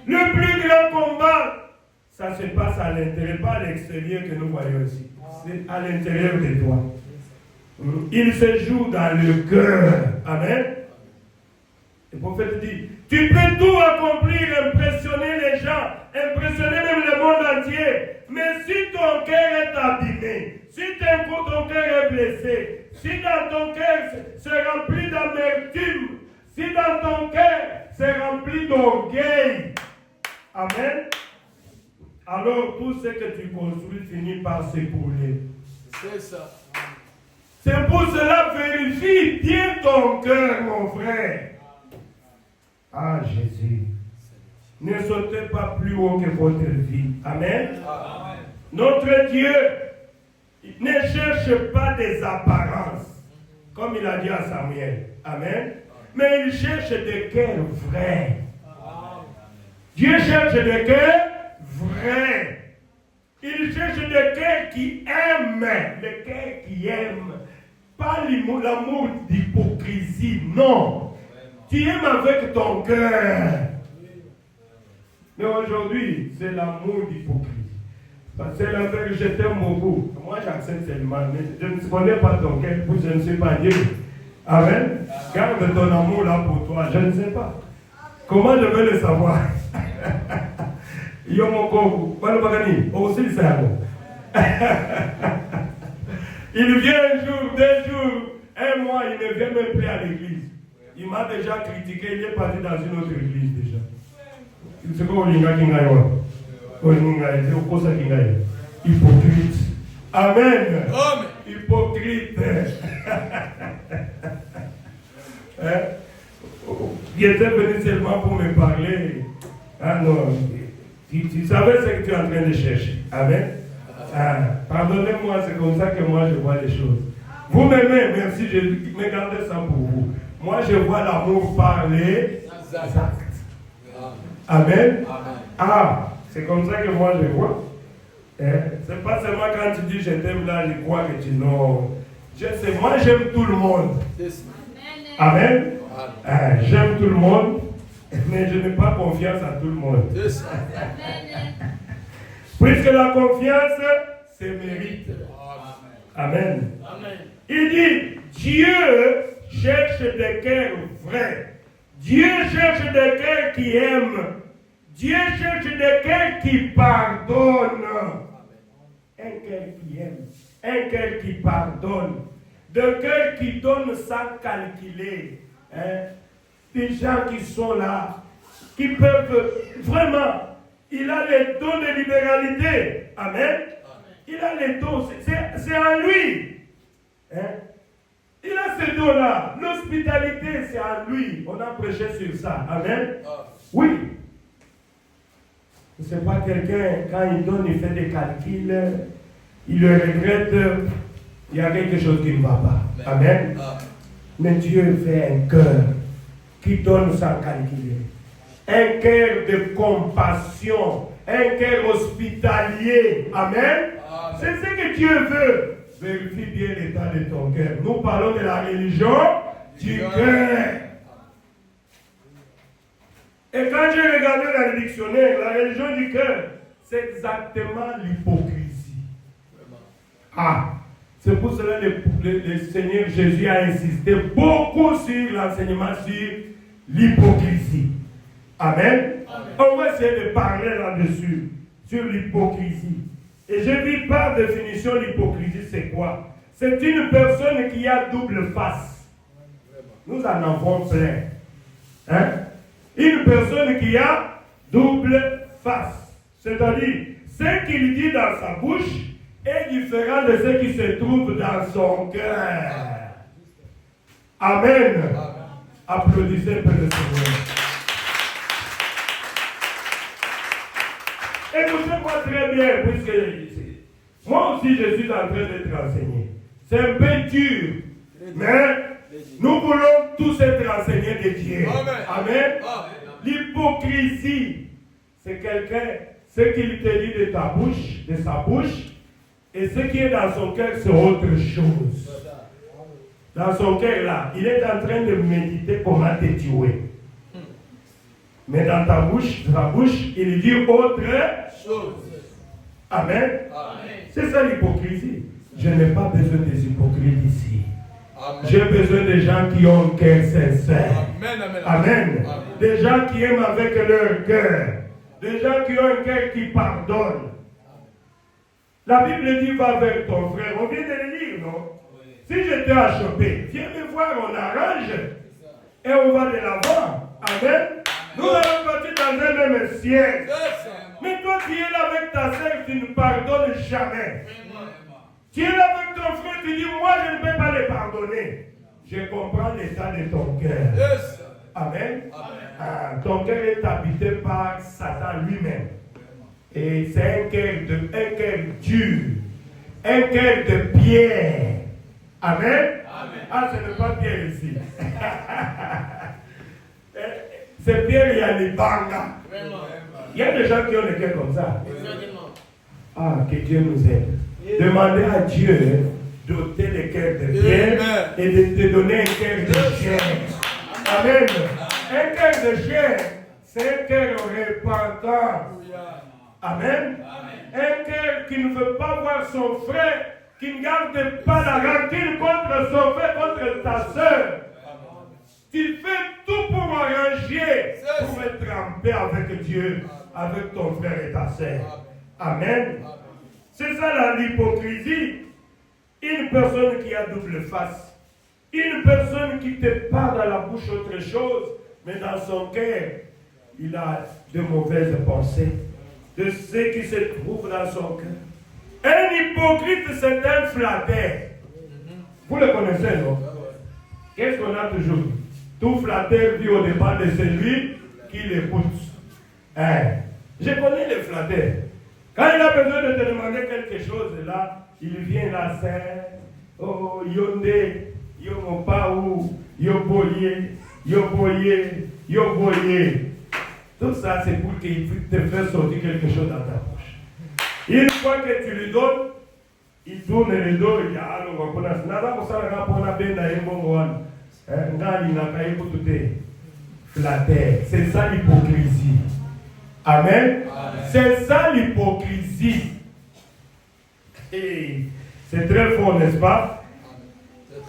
Le plus grand combat, ça se passe à l'intérieur, pas à l'extérieur que nous voyons ici. C'est à l'intérieur de toi. Il se joue dans le cœur. Amen. Le prophète dit, tu peux tout accomplir, impressionner les gens, impressionner même le monde entier. Mais si ton cœur est abîmé, si ton cœur est blessé, si dans ton cœur c'est rempli d'amertume, si dans ton cœur c'est rempli d'orgueil, amen, alors tout ce que tu construis finit par s'écrouler. C'est ça. C'est pour cela, vérifie bien ton cœur, mon frère. Ah, Jésus. Ne sautez pas plus haut que votre vie. Amen. Amen. Notre Dieu ne cherche pas des apparences, comme il a dit à Samuel. Amen. Mais il cherche des cœurs vrais. Dieu cherche des cœurs vrais. Il cherche des cœurs qui aiment. Les cœurs qui aiment. Pas l'amour d'hypocrisie, non. Tu aimes avec ton cœur. Mais aujourd'hui, c'est l'amour d'hypocrisie. C'est l'affaire que je t'aime beaucoup. Moi, j'accepte seulement. Mais je ne connais pas ton cœur, je ne sais pas Dieu. Amen. Garde ton amour là pour toi. Je ne sais pas. Comment je vais le savoir? Il vient un jour, 2 jours, 1 mois, il ne vient même plus à l'église. Il m'a déjà critiqué, il est parti dans une autre église déjà. C'est quoi hypocrite. Amen. Amen. Hypocrite. Il était venu seulement pour me parler. Ah non, tu savais ce que tu es en train de chercher. Amen. Ah, pardonnez-moi, c'est comme ça que moi je vois les choses. Vous m'aimez, merci, je me gardez ça pour vous. Moi je vois l'amour par les actes. Amen. Ah, c'est comme ça que moi je vois. C'est pas seulement quand tu dis je t'aime là, je crois que tu non. Je sais, moi j'aime tout le monde. Amen. J'aime tout le monde, mais je n'ai pas confiance à tout le monde. Puisque la confiance, c'est mérite. Amen. Il dit, Dieu cherche des cœurs vrais. Dieu cherche des cœurs qui aiment. Dieu cherche des cœurs qui pardonnent. Un cœur qui aime. Un cœur qui pardonne. de cœur qui donnent sans calculer. Hein? Des gens qui sont là, qui peuvent vraiment, il a les dons de libéralité. Amen. Il a les dons, c'est en lui. Hein? Il a ces dons-là. L'hospitalité, c'est en lui. On a prêché sur ça. Amen. Oui. Ce n'est pas quelqu'un, quand il donne, il fait des calculs, il le regrette, il y a quelque chose qui ne va pas. Amen. Mais Dieu fait un cœur qui donne sans calculer. Un cœur de compassion, un cœur hospitalier. Amen. C'est ce que Dieu veut. Vérifie bien l'état de ton cœur. Nous parlons de la religion du cœur. Et quand j'ai regardé dans le dictionnaire, la religion du cœur, c'est exactement l'hypocrisie. C'est pour cela que le Seigneur Jésus a insisté beaucoup sur l'enseignement sur l'hypocrisie. Amen. On va essayer de parler là-dessus, sur l'hypocrisie. Et je dis par définition, l'hypocrisie, c'est quoi? C'est une personne qui a double face. Nous en avons plein. Hein? Une personne qui a double face. C'est-à-dire, ce qu'il dit dans sa bouche est différent de ce qui se trouve dans son cœur. Amen. Applaudissez un peu le Seigneur. Écoutez-moi très bien, puisque moi aussi je suis en train d'être enseigné. C'est un peu dur, mais nous voulons tous être enseignés de Dieu. Amen. L'hypocrisie, c'est quelqu'un, ce qu'il te dit de ta bouche, de sa bouche, et ce qui est dans son cœur, c'est autre chose. Dans son cœur là, il est en train de méditer comment te tuer. Mais dans ta bouche, il dit autre chose. Amen. C'est ça l'hypocrisie. Je n'ai pas besoin des hypocrites ici. J'ai besoin de gens qui ont un cœur sincère. Amen. Des gens qui aiment avec leur cœur. Des gens qui ont un cœur qui pardonne. La Bible dit va vers ton frère. On vient de le lire, non? Si je t'ai achoppé, viens me voir, on arrange. Et on va de l'avant. Amen. Nous allons partir dans un même siège. Mais toi qui es là avec ta sœur, tu ne pardonnes jamais. Tu es là avec ton frère, tu dis, moi je ne peux pas les pardonner. Je comprends l'état de ton cœur. Amen. Ton cœur est habité par Satan lui-même. Et c'est un cœur dur. Un cœur de pierre. Amen. Ce n'est pas Pierre ici. C'est Pierre, il y a les bangas. Il y a des gens qui ont le cœur comme ça. Que Dieu nous aide. Demandez à Dieu d'ôter le cœur de pierre et de te donner un cœur de chair. Amen. Un cœur de chair, c'est un cœur repentant. Amen. Un cœur qui ne veut pas voir son frère, qui ne garde pas la rancune contre son frère, contre ta soeur. Tu fais tout pour arranger, pour être en paix avec Dieu, avec ton frère et ta sœur. Amen. C'est ça l'hypocrisie. Une personne qui a double face. Une personne qui te parle à la bouche autre chose, mais dans son cœur, il a de mauvaises pensées. De ce qui se trouve dans son cœur. Un hypocrite, c'est un flatteur. Vous le connaissez, non? Qu'est-ce qu'on a toujours dit? Tout flatteur vit au départ de celui qui l'écoute. Je connais les flatteurs. Quand il a besoin de te demander quelque chose, là, il vient là, c'est oh, yonde, yomopaou, yoboye, yoboye, yoboye. Tout ça, c'est pour qu'il te fasse sortir quelque chose dans ta bouche. Une fois que tu lui donnes, il tourne le dos, il y a un peu c'est ça l'hypocrisie. Amen. C'est ça l'hypocrisie. Et c'est très fort, n'est-ce pas?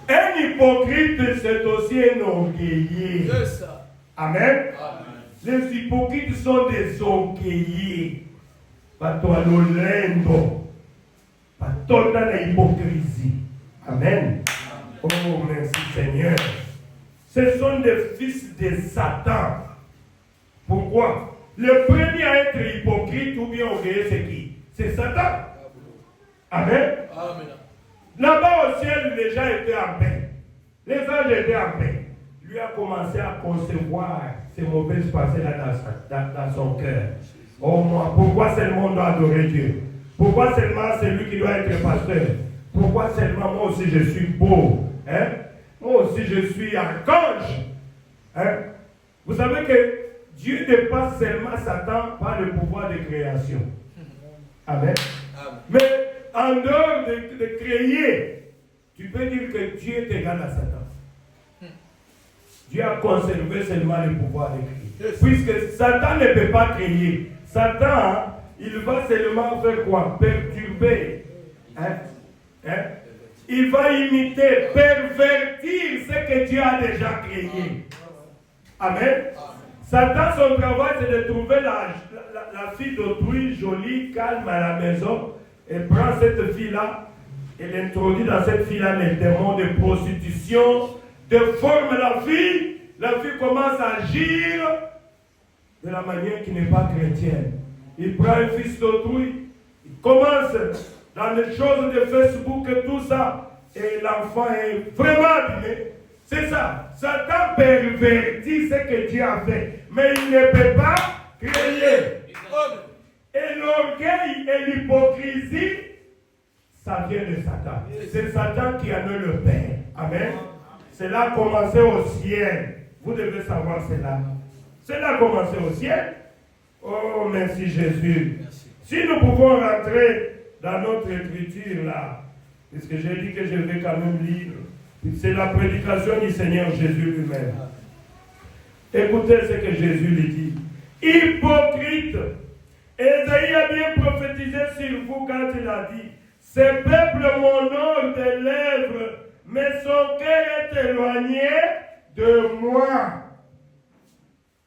Un hypocrite, c'est aussi un orgueilleux. Amen. Les hypocrites sont des orgueilleux. Pas toi, l'olendo. Pas toi, dans l'hypocrisie. Amen. Oh, merci Seigneur. Ce sont des fils de Satan. Pourquoi? Le premier à être hypocrite ou bien orgueilleux, c'est qui? C'est Satan. Amen. Amen. Là-bas au ciel, les gens étaient en paix. Les anges étaient en paix. Lui a commencé à concevoir ces mauvaises pensées-là dans son cœur. Oh moi, pourquoi seulement on doit adorer Dieu? Pourquoi seulement c'est lui qui doit être pasteur? Pourquoi seulement moi aussi je suis beau? Hein? Moi aussi je suis archange. Hein? Vous savez que Dieu dépasse seulement Satan par le pouvoir de création. Amen. Amen. Mais en dehors de créer, tu peux dire que Dieu est égal à Satan. Dieu a conservé seulement le pouvoir de créer. Puisque Satan ne peut pas créer. Satan, il va seulement faire quoi? Perturber. Hein? Hein? Il va imiter, pervertir ce que Dieu a déjà créé. Amen. Satan, son travail, c'est de trouver la fille d'autrui, jolie, calme à la maison, et prend cette fille-là, et l'introduit dans cette fille-là les démons de prostitution, déforme la fille commence à agir de la manière qui n'est pas chrétienne. Il prend un fils d'autrui, il commence dans les choses de Facebook et tout ça, et l'enfant est vraiment abîmé. C'est ça. Satan pervertit ce que Dieu a fait. Mais il ne peut pas créer. Et l'orgueil et l'hypocrisie, ça vient de Satan. C'est Satan qui en est le père. Amen. Cela a commencé au ciel. Vous devez savoir cela. Cela a commencé au ciel. Oh, merci Jésus. Merci. Si nous pouvons rentrer dans notre écriture là, puisque j'ai dit que je vais quand même lire. C'est la prédication du Seigneur Jésus lui-même. Écoutez ce que Jésus lui dit. Hypocrite. Ésaïe a bien prophétisé sur vous quand il a dit: ce peuple m'honore des lèvres, mais son cœur est éloigné de moi.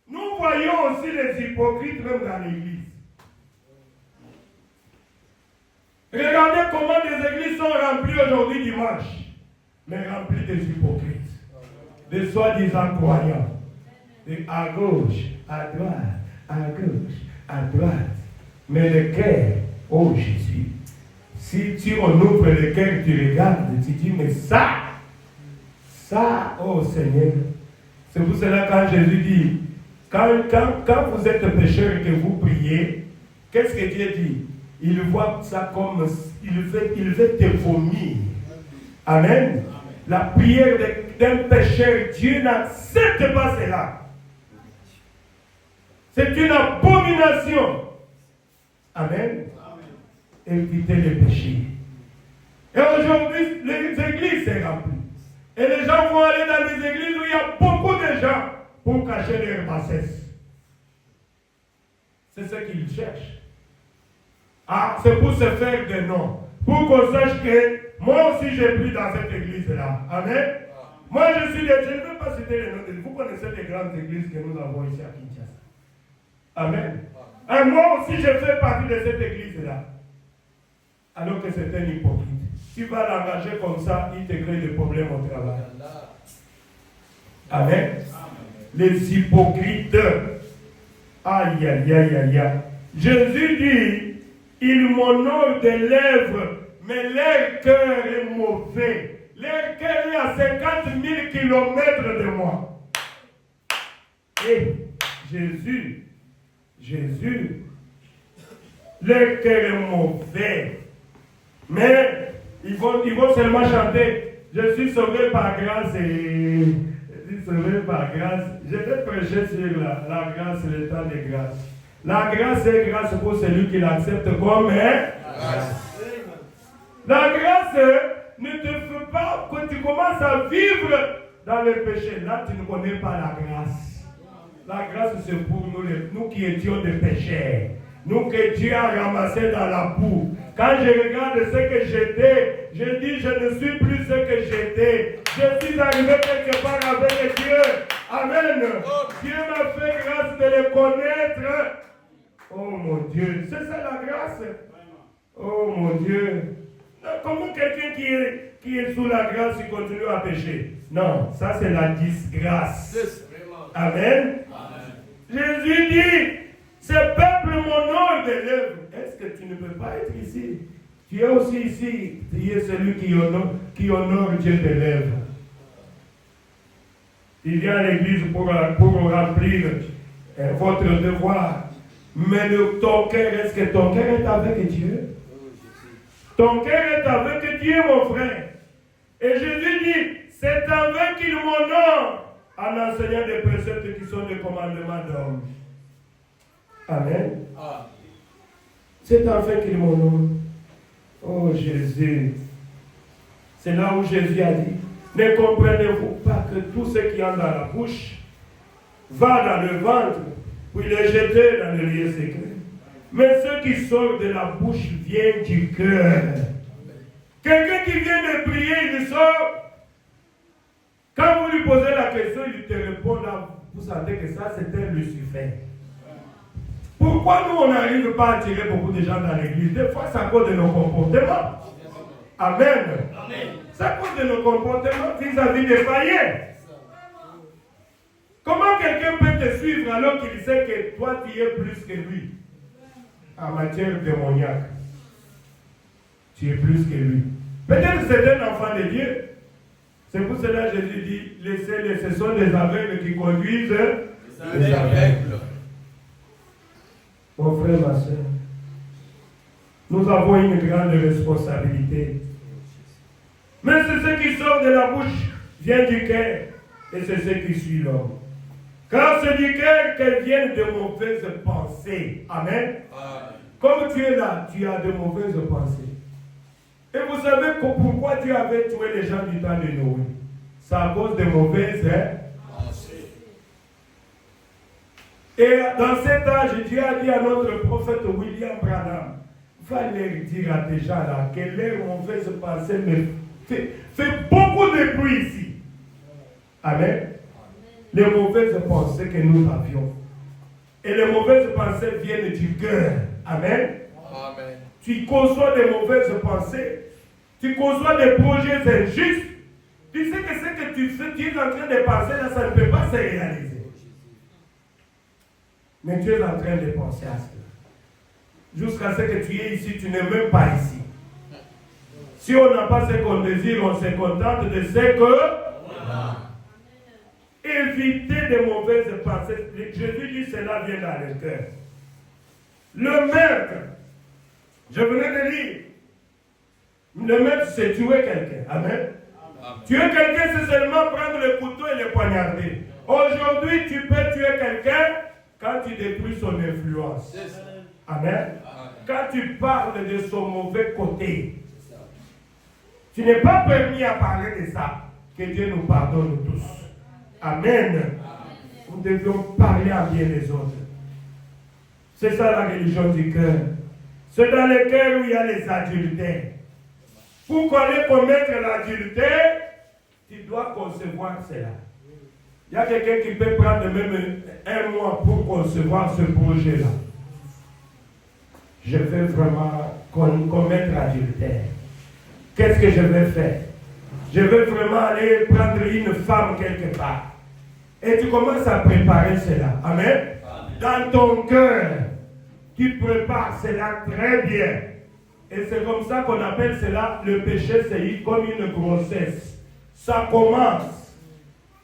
Nous voyons aussi les hypocrites même dans l'église. Regardez comment les églises sont remplies aujourd'hui dimanche. Mais rempli des hypocrites, de soi-disant croyants, à gauche, à droite, à gauche, à droite. Mais le cœur, oh Jésus, si on ouvre le cœur, tu regardes, tu dis, mais ça, oh Seigneur, c'est pour cela quand Jésus dit, quand vous êtes pécheur et que vous priez, qu'est-ce que Dieu dit? Il voit ça comme, il veut te vomir. Amen. La prière d'un pécheur, Dieu n'accepte pas cela. C'est une abomination. Amen. Évitez les péchés. Et aujourd'hui, les églises sont remplies. Et les gens vont aller dans les églises où il y a beaucoup de gens pour cacher leur bassesse. C'est ce qu'ils cherchent. Ah, c'est pour se faire des noms. Pour qu'on sache que moi aussi j'ai pris dans cette église-là. Amen. Moi je suis je ne veux pas citer les noms de vous connaissez les grandes églises que nous avons ici à Kinshasa. Amen. Et moi aussi je fais partie de cette église-là. Alors que c'est un hypocrite. Tu vas l'engager comme ça, il te crée des problèmes au travail. Amen. Les hypocrites. Aïe, aïe, aïe, aïe, aïe. Jésus dit, ils m'honorent des lèvres, mais leur cœur est mauvais. Leur cœur est à 50 000 kilomètres de moi. Et Jésus, leur cœur est mauvais. Mais ils vont seulement chanter, je suis sauvé par grâce et... Je suis sauvé par grâce. Je vais prêcher sur la grâce, le temps de grâce. La grâce est grâce pour celui qui l'accepte comme grâce. La grâce ne te fait pas que tu commences à vivre dans le péché. Là, tu ne connais pas la grâce. La grâce, c'est pour nous qui étions des pécheurs. Nous que Dieu a ramassés dans la boue. Quand je regarde ce que j'étais, je dis je ne suis plus ce que j'étais. Je suis arrivé quelque part avec Dieu. Amen. Dieu m'a fait grâce de le connaître. Oh mon Dieu, c'est ça la grâce. Oh mon Dieu. Comment quelqu'un qui est sous la grâce, il continue à pécher? Non, ça c'est la disgrâce. Amen. Jésus dit, ce peuple m'honore des lèvres. Est-ce que tu ne peux pas être ici? Tu es aussi ici. Tu es celui qui honore Dieu des lèvres. Il vient à l'église pour remplir votre devoir. Mais ton cœur, est-ce que ton cœur est avec Dieu? Ton cœur est avec Dieu, mon frère. Et Jésus dit, c'est en vain qu'il m'honore en enseignant des préceptes qui sont des commandements d'homme. Amen. C'est en vain qu'il m'honore. Oh Jésus. C'est là où Jésus a dit, ne comprenez-vous pas que tout ce qui entre dans la bouche va dans le ventre, puis le jeter dans le lieu secret. Mais ce qui sort de la bouche vient du cœur. Quelqu'un qui vient de prier, il sort. Quand vous lui posez la question, il te répond là, vous sentez que ça c'est un Lucifer. Pourquoi nous on n'arrive pas à attirer beaucoup de gens dans l'église? Des fois c'est à cause de nos comportements. Amen. C'est à cause de nos comportements vis-à-vis des païens. Comment quelqu'un peut te suivre alors qu'il sait que toi tu es plus que lui? En matière démoniaque, tu es plus que lui. Peut-être c'est un enfant de Dieu. C'est pour cela que Jésus dit, ce sont les aveugles qui conduisent les aveugles. Mon frère, ma soeur, nous avons une grande responsabilité. Mais c'est ce qui sort de la bouche vient du cœur, et c'est ce qui suit l'homme. Car c'est du cœur qu'elles viennent de mauvaises pensées. Amen. Comme tu es là, tu as de mauvaises pensées. Et vous savez pourquoi Dieu avait tué les gens du temps de Noé? C'est à cause de mauvaises pensées. Et dans cet âge, Dieu a dit à notre prophète William Branham, va leur dire à des gens là que leurs mauvaises pensées fait beaucoup de bruit ici. Amen. Les mauvaises pensées que nous avions. Et les mauvaises pensées viennent du cœur. Amen. Amen. Tu conçois des mauvaises pensées. Tu conçois des projets injustes. Tu sais que ce que tu fais, tu es en train de penser là, ça ne peut pas se réaliser. Mais tu es en train de penser à cela. Jusqu'à ce que tu es ici, tu n'es même pas ici. Si on n'a pas ce qu'on désire, on se contente de ce que... Éviter de mauvaises pensées. Jésus dit cela vient dans le cœur. Le meurtre, je venais de lire, le meurtre c'est tuer quelqu'un. Amen. Tuer quelqu'un c'est seulement prendre le couteau et le poignarder. Aujourd'hui tu peux tuer quelqu'un quand tu détruis son influence. Amen. Quand tu parles de son mauvais côté. Tu n'es pas permis à parler de ça. Que Dieu nous pardonne tous. Amen. Nous devions parler à bien les autres. C'est ça la religion du cœur. C'est dans le cœur où il y a les adultères. Pour commettre l'adultère, tu dois concevoir cela. Il y a quelqu'un qui peut prendre même un mois pour concevoir ce projet-là. Je veux vraiment commettre l'adultère. Qu'est-ce que je vais faire? Je veux vraiment aller prendre une femme quelque part. Et tu commences à préparer cela. Amen. Dans ton cœur, tu prépares cela très bien. Et c'est comme ça qu'on appelle cela le péché, c'est comme une grossesse. Ça commence.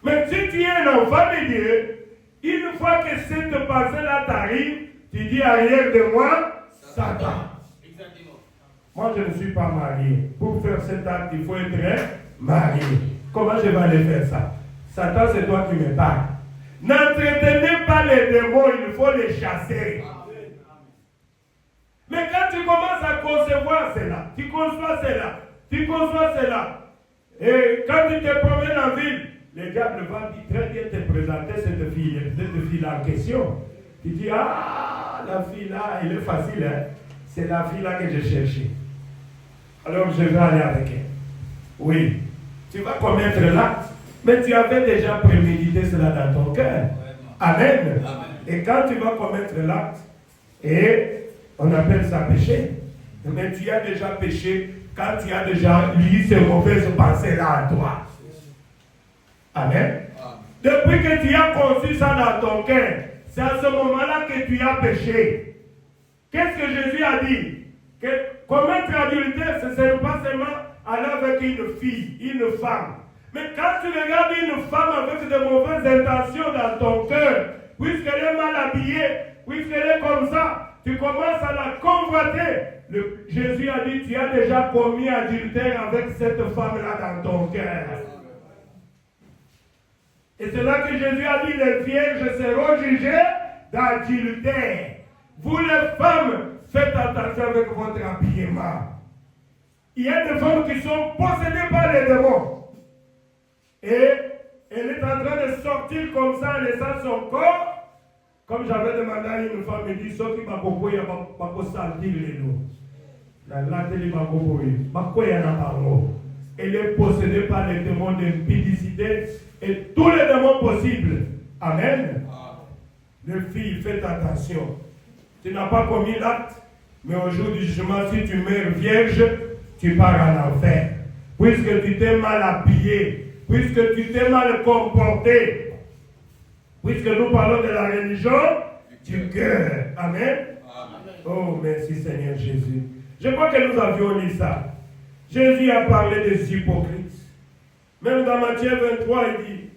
Mais si tu es un enfant de Dieu, une fois que cette pensée-là t'arrive, tu dis arrière de moi, Satan. Exactement. Moi, je ne suis pas marié. Pour faire cet acte, il faut être marié. Comment je vais aller faire ça? Satan, c'est toi qui me parles. N'entretenez pas les démons, il faut les chasser. Mais quand tu commences à concevoir cela, tu conçois cela, et quand tu te promènes en ville, le diable va très bien te présenter cette fille-là en question. Tu dis, ah, la fille là, elle est facile, hein? C'est la fille là que j'ai cherchée. Alors je vais aller avec elle. Oui, tu vas commettre l'acte, mais tu avais déjà prémédité cela dans ton cœur. Amen. Et quand tu vas commettre l'acte, et on appelle ça péché, mais tu as déjà péché quand tu as déjà lu ces mauvaises pensées-là en toi. Amen. Depuis que tu as conçu ça dans ton cœur, c'est à ce moment-là que tu as péché. Qu'est-ce que Jésus a dit? Que commettre adultère, ce n'est pas seulement aller avec une fille, une femme. Mais quand tu regardes une femme avec de mauvaises intentions dans ton cœur, puisqu'elle est mal habillée, puisqu'elle est comme ça, tu commences à la convoiter. Jésus a dit, tu as déjà commis adultère avec cette femme-là dans ton cœur. Et c'est là que Jésus a dit, les vierges seront jugées d'adultère. Vous les femmes, faites attention avec votre habillement. Il y a des femmes qui sont possédées par les démons. Et elle est en train de sortir comme ça en laissant son corps. Comme j'avais demandé à une femme, elle dit, ce qui va beaucoup, il n'y a pas sentir les noms. Elle est possédée par les démons d'impudicité et tous les démons possibles. Amen. Les filles, faites attention. Tu n'as pas commis l'acte, mais au jour du jugement, si tu meurs vierge, tu pars en enfer. Puisque tu t'es mal habillé, puisque tu t'es mal comporté, puisque nous parlons de la religion du cœur. Amen. Oh, merci Seigneur Jésus. Je crois que nous avions lu ça. Jésus a parlé des hypocrites. Même dans Matthieu 23, il dit,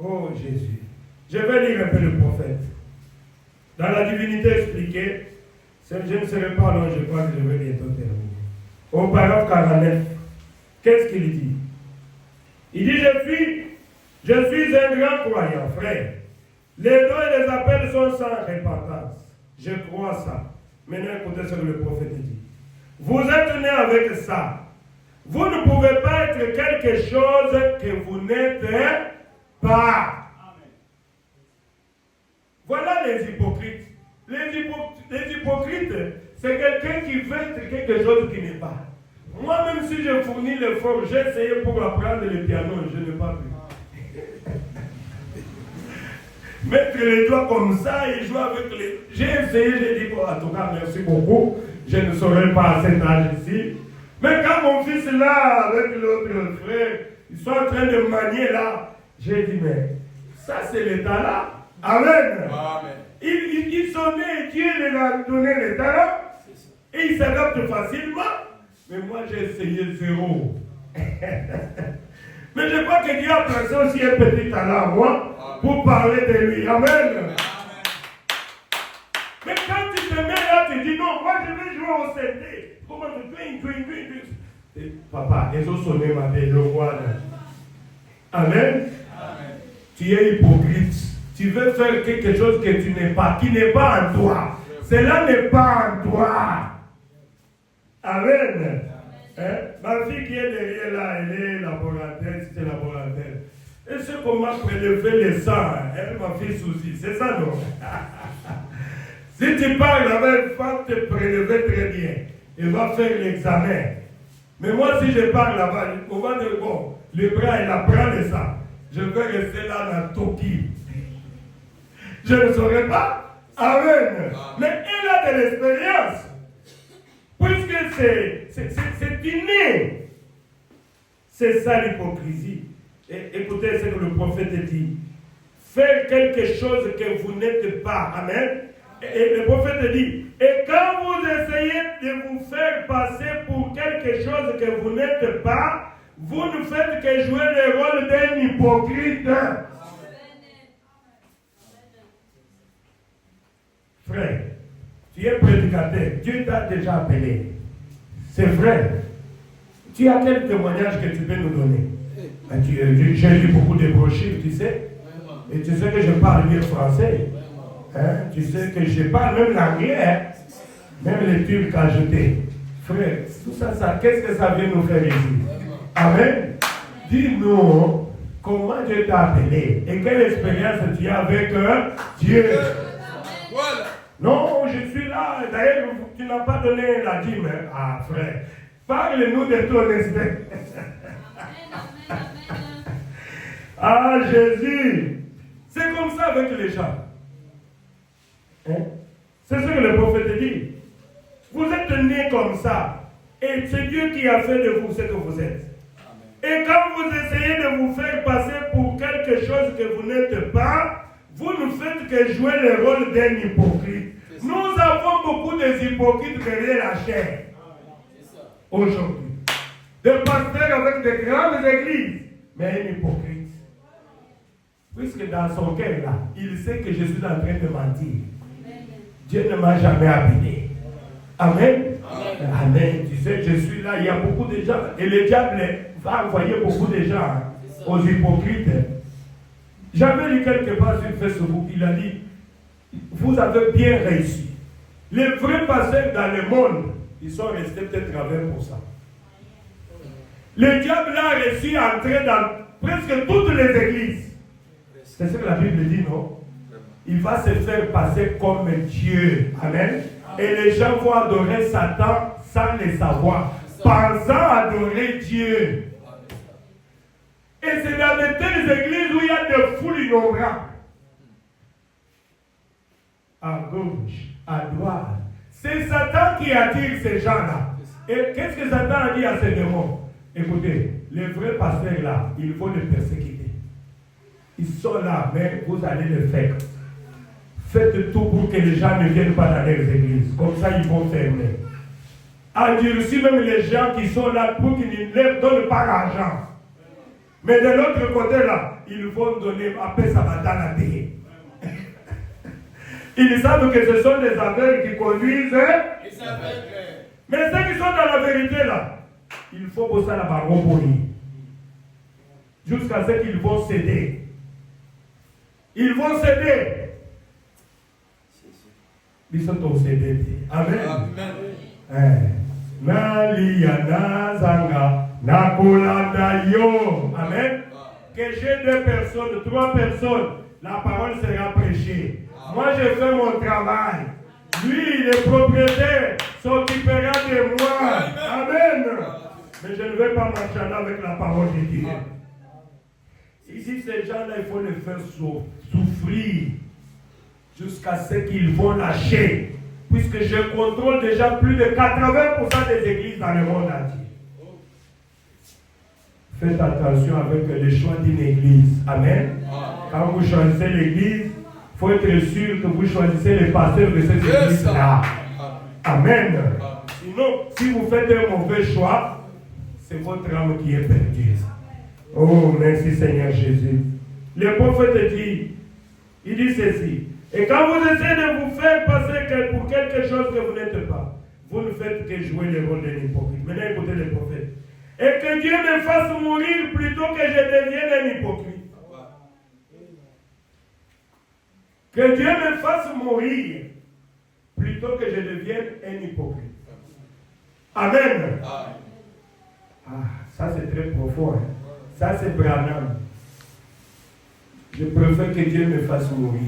oh Jésus, je vais lire un peu le prophète. Dans la divinité expliquée, je ne serai pas long, je crois que je vais bientôt terminer. Au paragraphe 49, qu'est-ce qu'il dit? Il dit, je suis un grand croyant, frère. Les dons et les appels sont sans repentance. Je crois ça. Maintenant, écoutez ce que le prophète dit. Vous êtes nés avec ça. Vous ne pouvez pas être quelque chose que vous n'êtes pas. Voilà les hypocrites. Les hypocrites, c'est quelqu'un qui veut être quelque chose qui n'est pas. Moi, même si je fournis l'effort, j'ai essayé pour apprendre le piano, je n'ai pas pu. Mettre les doigts comme ça et jouer avec les... J'ai essayé, j'ai dit, en tout cas, merci beaucoup. Je ne saurais pas à cet âge ici. Mais quand mon fils là, avec l'autre frère, ils sont en train de manier là, j'ai dit, mais ça c'est le talent. Amen. Amen. Ils sont nés, Dieu leur a donné le talent. Et ils s'adaptent facilement. Mais moi j'ai essayé zéro. Mais je crois que Dieu a placé aussi un petit talent à moi pour parler de lui. Amen. Amen. Mais quand tu te mets là, tu dis non, moi je vais jouer au CD. Comment tu fais? Papa, ils ont sonné ma belle, le roi. Amen. Amen. Tu es hypocrite. Tu veux faire quelque chose que tu n'es pas, qui n'est pas en toi. Cela n'est pas en toi. Amen. Hein? Ma fille qui est derrière là, elle est laboratrice, c'était laboratrice. Et c'est comment prélever le sang. Elle m'a fait souci. C'est ça, non? Si tu parles avec une femme, te prélever très bien. Elle va faire l'examen. Mais moi, si je parle là-bas, on va dire, bon, le bras, il apprend le sang. Je vais rester là dans Toki. Je ne saurais pas. Amen. Mais elle a de l'expérience. Puisque c'est inné. C'est ça l'hypocrisie. Et écoutez ce que le prophète dit. Faire quelque chose que vous n'êtes pas. Amen. Et le prophète dit, et quand vous essayez de vous faire passer pour quelque chose que vous n'êtes pas, vous ne faites que jouer le rôle d'un hypocrite. Frère, tu es prédicateur, Dieu t'a déjà appelé. C'est vrai. Tu as quel témoignage que tu peux nous donner? J'ai lu beaucoup de brochures, tu sais. Et tu sais que je parle bien français. Hein? Tu sais que je parle même l'anglais. Hein? Même les Turcs ajoutés. Frère, tout ça, qu'est-ce que ça vient nous faire ici? Amen. Dis-nous comment Dieu t'a appelé et quelle expérience tu as avec Dieu. Voilà. Non, je suis là. D'ailleurs, tu n'as pas donné la dîme. Ah, frère. Parle-nous de ton esprit. Ah, Jésus. C'est comme ça avec les gens. Hein? C'est ce que le prophète dit. Vous êtes nés comme ça. Et c'est Dieu qui a fait de vous ce que vous êtes. Et quand vous essayez de vous faire passer pour quelque chose que vous n'êtes pas, vous ne faites que jouer le rôle d'un hypocrite. Nous avons beaucoup d'hypocrites derrière la chair. Aujourd'hui. Des pasteurs avec de grandes églises, mais un hypocrite. Puisque dans son cœur là, il sait que je suis en train de mentir. Dieu ne m'a jamais habité. Amen. Amen. Amen. Tu sais, je suis là, il y a beaucoup de gens. Et le diable va envoyer beaucoup de gens aux hypocrites. J'avais lu quelque part sur Facebook, il a dit, vous avez bien réussi. Les vrais pasteurs dans le monde, ils sont restés peut-être à 20%. Le diable a réussi à entrer dans presque toutes les églises. C'est ce que la Bible dit, non? Il va se faire passer comme Dieu. Amen. Et les gens vont adorer Satan sans le savoir, pensant adorer Dieu. Et c'est dans de telles églises où il y a des foules innombrables. À gauche, à droite. C'est Satan qui attire ces gens-là. Et qu'est-ce que Satan a dit à ces démons? Écoutez, les vrais pasteurs là, il faut les persécuter. Ils sont là, mais vous allez les faire. Faites tout pour que les gens ne viennent pas dans les églises. Comme ça, ils vont fermer. Endurcir même les gens qui sont là pour qu'ils ne leur donnent pas l'argent. Mais de l'autre côté là, ils vont donner, après ça va dans la terre. Ils savent que ce sont des aveugles qui conduisent. Mais ceux qui sont dans la vérité là, il faut bosser la baronne jusqu'à ce qu'ils vont céder. Ils vont céder. Ils sont au céder. Amen. Amen. Amen. Que j'ai 2 personnes, 3 personnes, la parole sera prêchée. Moi, je fais mon travail. Lui, le propriétaire, s'occupera de moi. Amen. Mais je ne vais pas marcher avec la parole de Dieu. Ici, ces gens-là, il faut les faire souffrir jusqu'à ce qu'ils vont lâcher. Puisque je contrôle déjà plus de 80% des églises dans le monde entier. Faites attention avec le choix d'une église. Amen. Quand vous choisissez l'église, il faut être sûr que vous choisissez les pasteurs de cette église-là. Amen. Sinon, si vous faites un mauvais choix, c'est votre âme qui est perdue. Oh, merci Seigneur Jésus. Le prophète dit, il dit ceci. Et quand vous essayez de vous faire passer pour quelque chose que vous n'êtes pas, vous ne faites que jouer le rôle d'un hypocrite. Maintenant, écoutez le prophète. Et que Dieu me fasse mourir plutôt que je devienne un hypocrite. Que Dieu me fasse mourir plutôt que je devienne un hypocrite. Amen. Ah, ça c'est très profond. Hein? Ça c'est Branham. Je préfère que Dieu me fasse mourir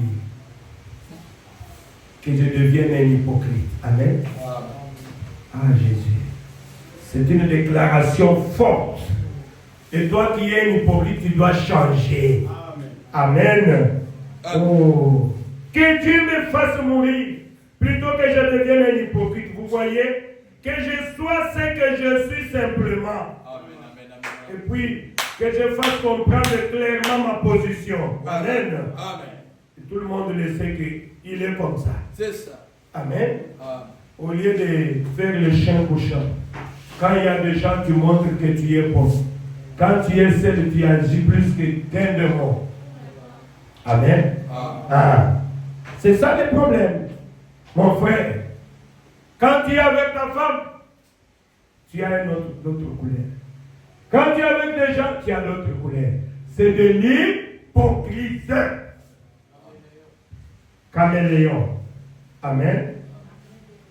que je devienne un hypocrite. Amen. Ah Jésus. C'est une déclaration forte. Et toi qui es un hypocrite, tu dois changer. Amen. Oh. Que Dieu me fasse mourir plutôt que je devienne un hypocrite. Vous voyez? Que je sois ce que je suis simplement. Et puis, que je fasse comprendre clairement ma position. Amen. Et tout le monde le sait qu'il est comme ça. C'est ça. Amen. Au lieu de faire le chien couchant, quand il y a des gens qui montrent que tu es bon, quand tu es seul, tu agis plus qu'un démon. Amen. Ah. C'est ça le problème, mon frère. Quand tu es avec ta femme, tu as une autre couleur. Quand tu es avec des gens, tu as d'autres couleurs. C'est de l'hypocrisie. Caméléon. Amen.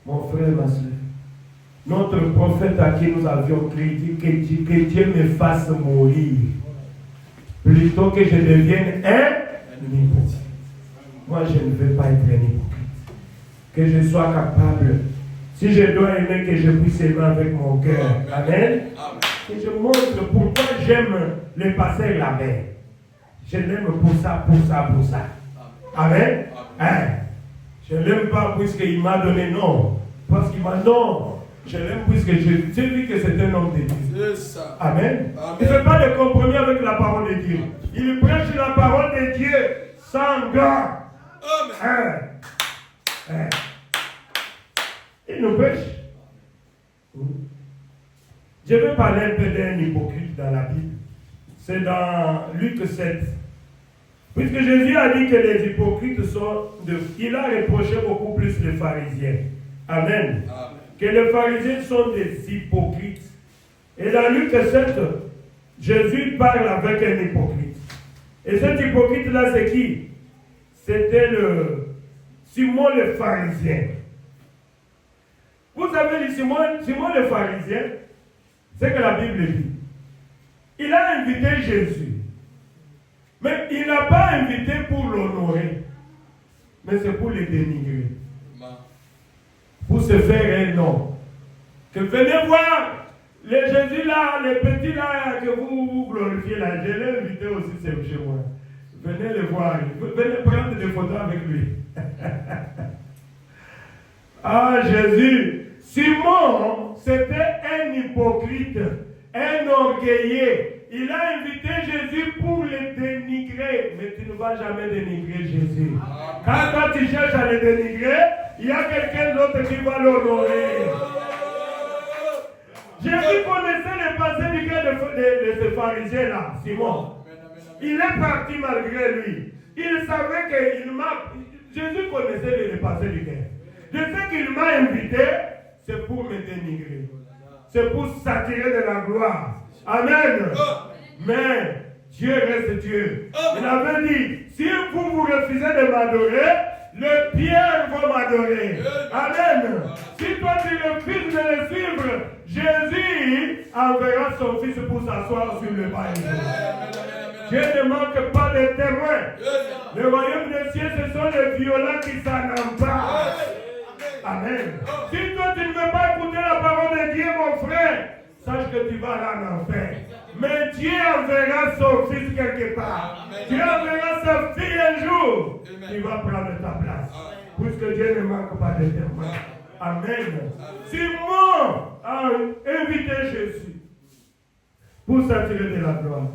Mon frère, ma soeur. Notre prophète à qui nous avions crié que Dieu me fasse mourir plutôt que je devienne un hypocrite. Moi, je ne veux pas être un hypocrite. Que je sois capable, si je dois aimer, que je puisse aimer avec mon cœur. Amen. Que je montre pourquoi j'aime le pasteur la mer. Je l'aime pour ça, pour ça, pour ça. Amen. Hein? Je ne l'aime pas puisqu'il m'a donné non. Parce qu'il m'a non. Je l'aime puisque j'ai vu que c'est un homme de Dieu. C'est ça. Amen. Amen. Il ne fait pas de compromis avec la parole de Dieu. Il prêche la parole de Dieu sans gants. Amen. Il nous prêche. Je vais parler un peu d'un hypocrite dans la Bible. C'est dans Luc 7. Puisque Jésus a dit que les hypocrites sont il a reproché beaucoup plus les pharisiens. Amen. Amen. Que les pharisiens sont des hypocrites. Et dans Luc 7, Jésus parle avec un hypocrite. Et cet hypocrite-là, c'est qui? C'était Simon le pharisien. Vous savez, Simon le pharisien, c'est que la Bible dit. Il a invité Jésus. Mais il n'a pas invité pour l'honorer. Mais c'est pour le dénigrer. Pour se faire un nom. Que venez voir les Jésus là, les petits là que vous glorifiez là. Je l'ai invité aussi chez moi. Venez le voir. Venez prendre des photos avec lui. Ah Jésus. Simon, c'était un hypocrite, un orgueilleux. Il a invité Jésus pour le dénigrer. Mais tu ne vas jamais dénigrer Jésus. Quand toi tu cherches à le dénigrer, il y a quelqu'un d'autre qui va l'honorer. Jésus connaissait le passé du cœur de ce pharisien-là, Simon. Il est parti malgré lui. Il savait qu'il m'a... Jésus connaissait le passé du cœur. De ce qu'il m'a invité, c'est pour me dénigrer. C'est pour s'attirer de la gloire. Amen. Mais Dieu reste Dieu. Il avait dit, si vous refusez de m'adorer, le pierre va m'adorer. Amen. Si toi tu refuses de le suivre, Jésus enverra son fils pour s'asseoir sur le banc. Dieu ne manque pas de témoins. Le royaume des cieux, ce sont les violents qui s'en emparent. Amen. Si toi tu ne veux pas écouter la parole de Dieu, mon frère, sache que tu vas en enfer. Mais Dieu enverra son fils quelque part. Dieu enverra sa fille un jour. Il va prendre ta place. Puisque Dieu ne manque pas de témoins. Amen. Simon a invité Jésus pour s'attirer de la gloire,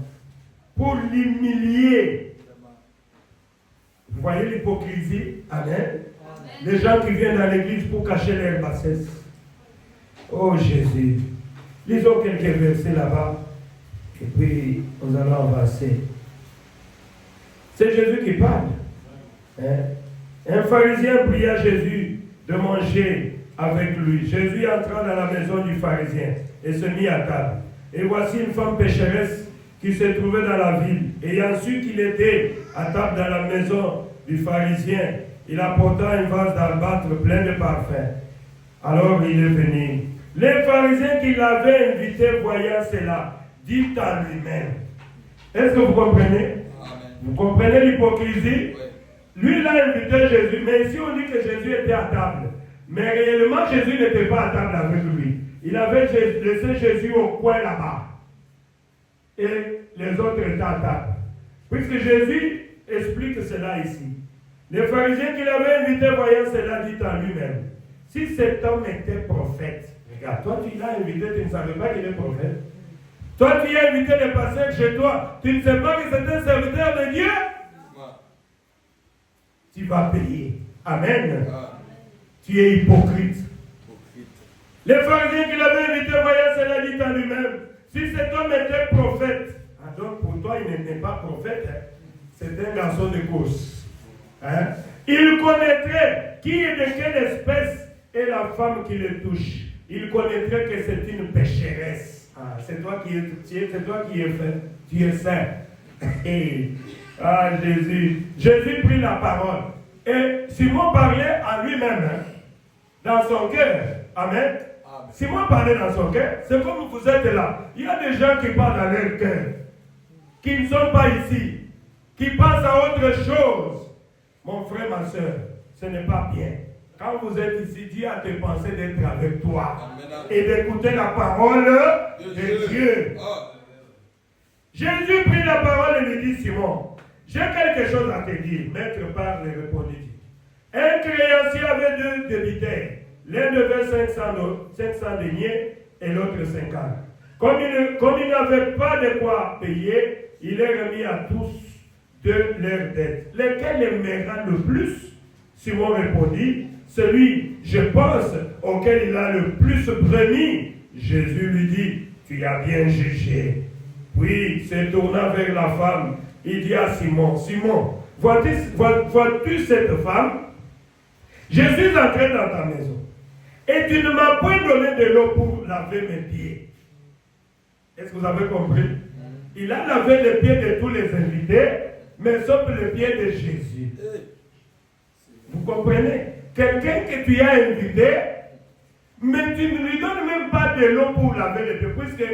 pour l'humilier. Vous voyez l'hypocrisie? Amen. Les gens qui viennent dans l'église pour cacher leur bassesse. Oh Jésus. Lisons quelques versets là-bas. Et puis, nous allons avancer. C'est Jésus qui parle. Un pharisien pria Jésus de manger avec lui. Jésus entra dans la maison du pharisien et se mit à table. Et voici une femme pécheresse qui se trouvait dans la ville. Ayant su qu'il était à table dans la maison du pharisien, il apporta un vase d'albâtre plein de parfums. Alors il est venu. Les pharisiens qui l'avaient invité, voyant cela, dit à lui-même. Est-ce que vous comprenez? Amen. Vous comprenez l'hypocrisie? Oui. Lui, il a invité Jésus, mais ici on dit que Jésus était à table. Mais réellement, Jésus n'était pas à table avec lui. Il avait laissé Jésus au coin là-bas. Et les autres étaient à table. Puisque Jésus explique cela ici. Les pharisiens qui l'avaient invité, voyant cela, dit à lui-même. Si cet homme était prophète, regarde, toi tu l'as invité, tu ne savais pas qu'il est prophète. Toi tu es invité de passer chez toi, tu ne sais pas que c'est un serviteur de Dieu. Tu vas payer. Amen. Tu es hypocrite. Les pharisiens qui l'avaient invité, voyant cela, dit à lui-même. Si cet homme était prophète, donc pour toi il n'était pas prophète, c'est un garçon de course. Il connaîtrait qui est de quelle espèce est la femme qui le touche. Il connaîtrait que c'est une pécheresse. C'est toi qui es fait. Tu es saint. Jésus. Jésus prit la parole. Et Simon parlait à lui-même. Dans son cœur. Amen. Simon parlait dans son cœur. C'est comme vous êtes là. Il y a des gens qui parlent dans leur cœur. Qui ne sont pas ici. Qui pensent à autre chose. Mon frère, ma soeur, ce n'est pas bien. Quand vous êtes ici, Dieu a te pensé d'être avec toi. Amen. Et d'écouter la parole de Dieu. Jésus prit la parole et lui dit, Simon, j'ai quelque chose à te dire. Maître parle et répondit. Un créancier avait 2 débiteurs. L'un devait 500 deniers et l'autre 50. Comme il n'avait pas de quoi payer, il est remis à tous de leurs dettes. Lequel aimera le plus? Simon répondit, celui, je pense, auquel il a le plus promis. Jésus lui dit, tu as bien jugé. Puis, se tournant vers la femme, il dit à Simon, Simon, vois-tu cette femme? Je suis entré dans ta maison et tu ne m'as point donné de l'eau pour laver mes pieds. Est-ce que vous avez compris? Il a lavé les pieds de tous les invités, mais sauf les pieds de Jésus. Vous comprenez? Quelqu'un que tu as invité, mais tu ne lui donnes même pas de l'eau pour laver les pieds, puisque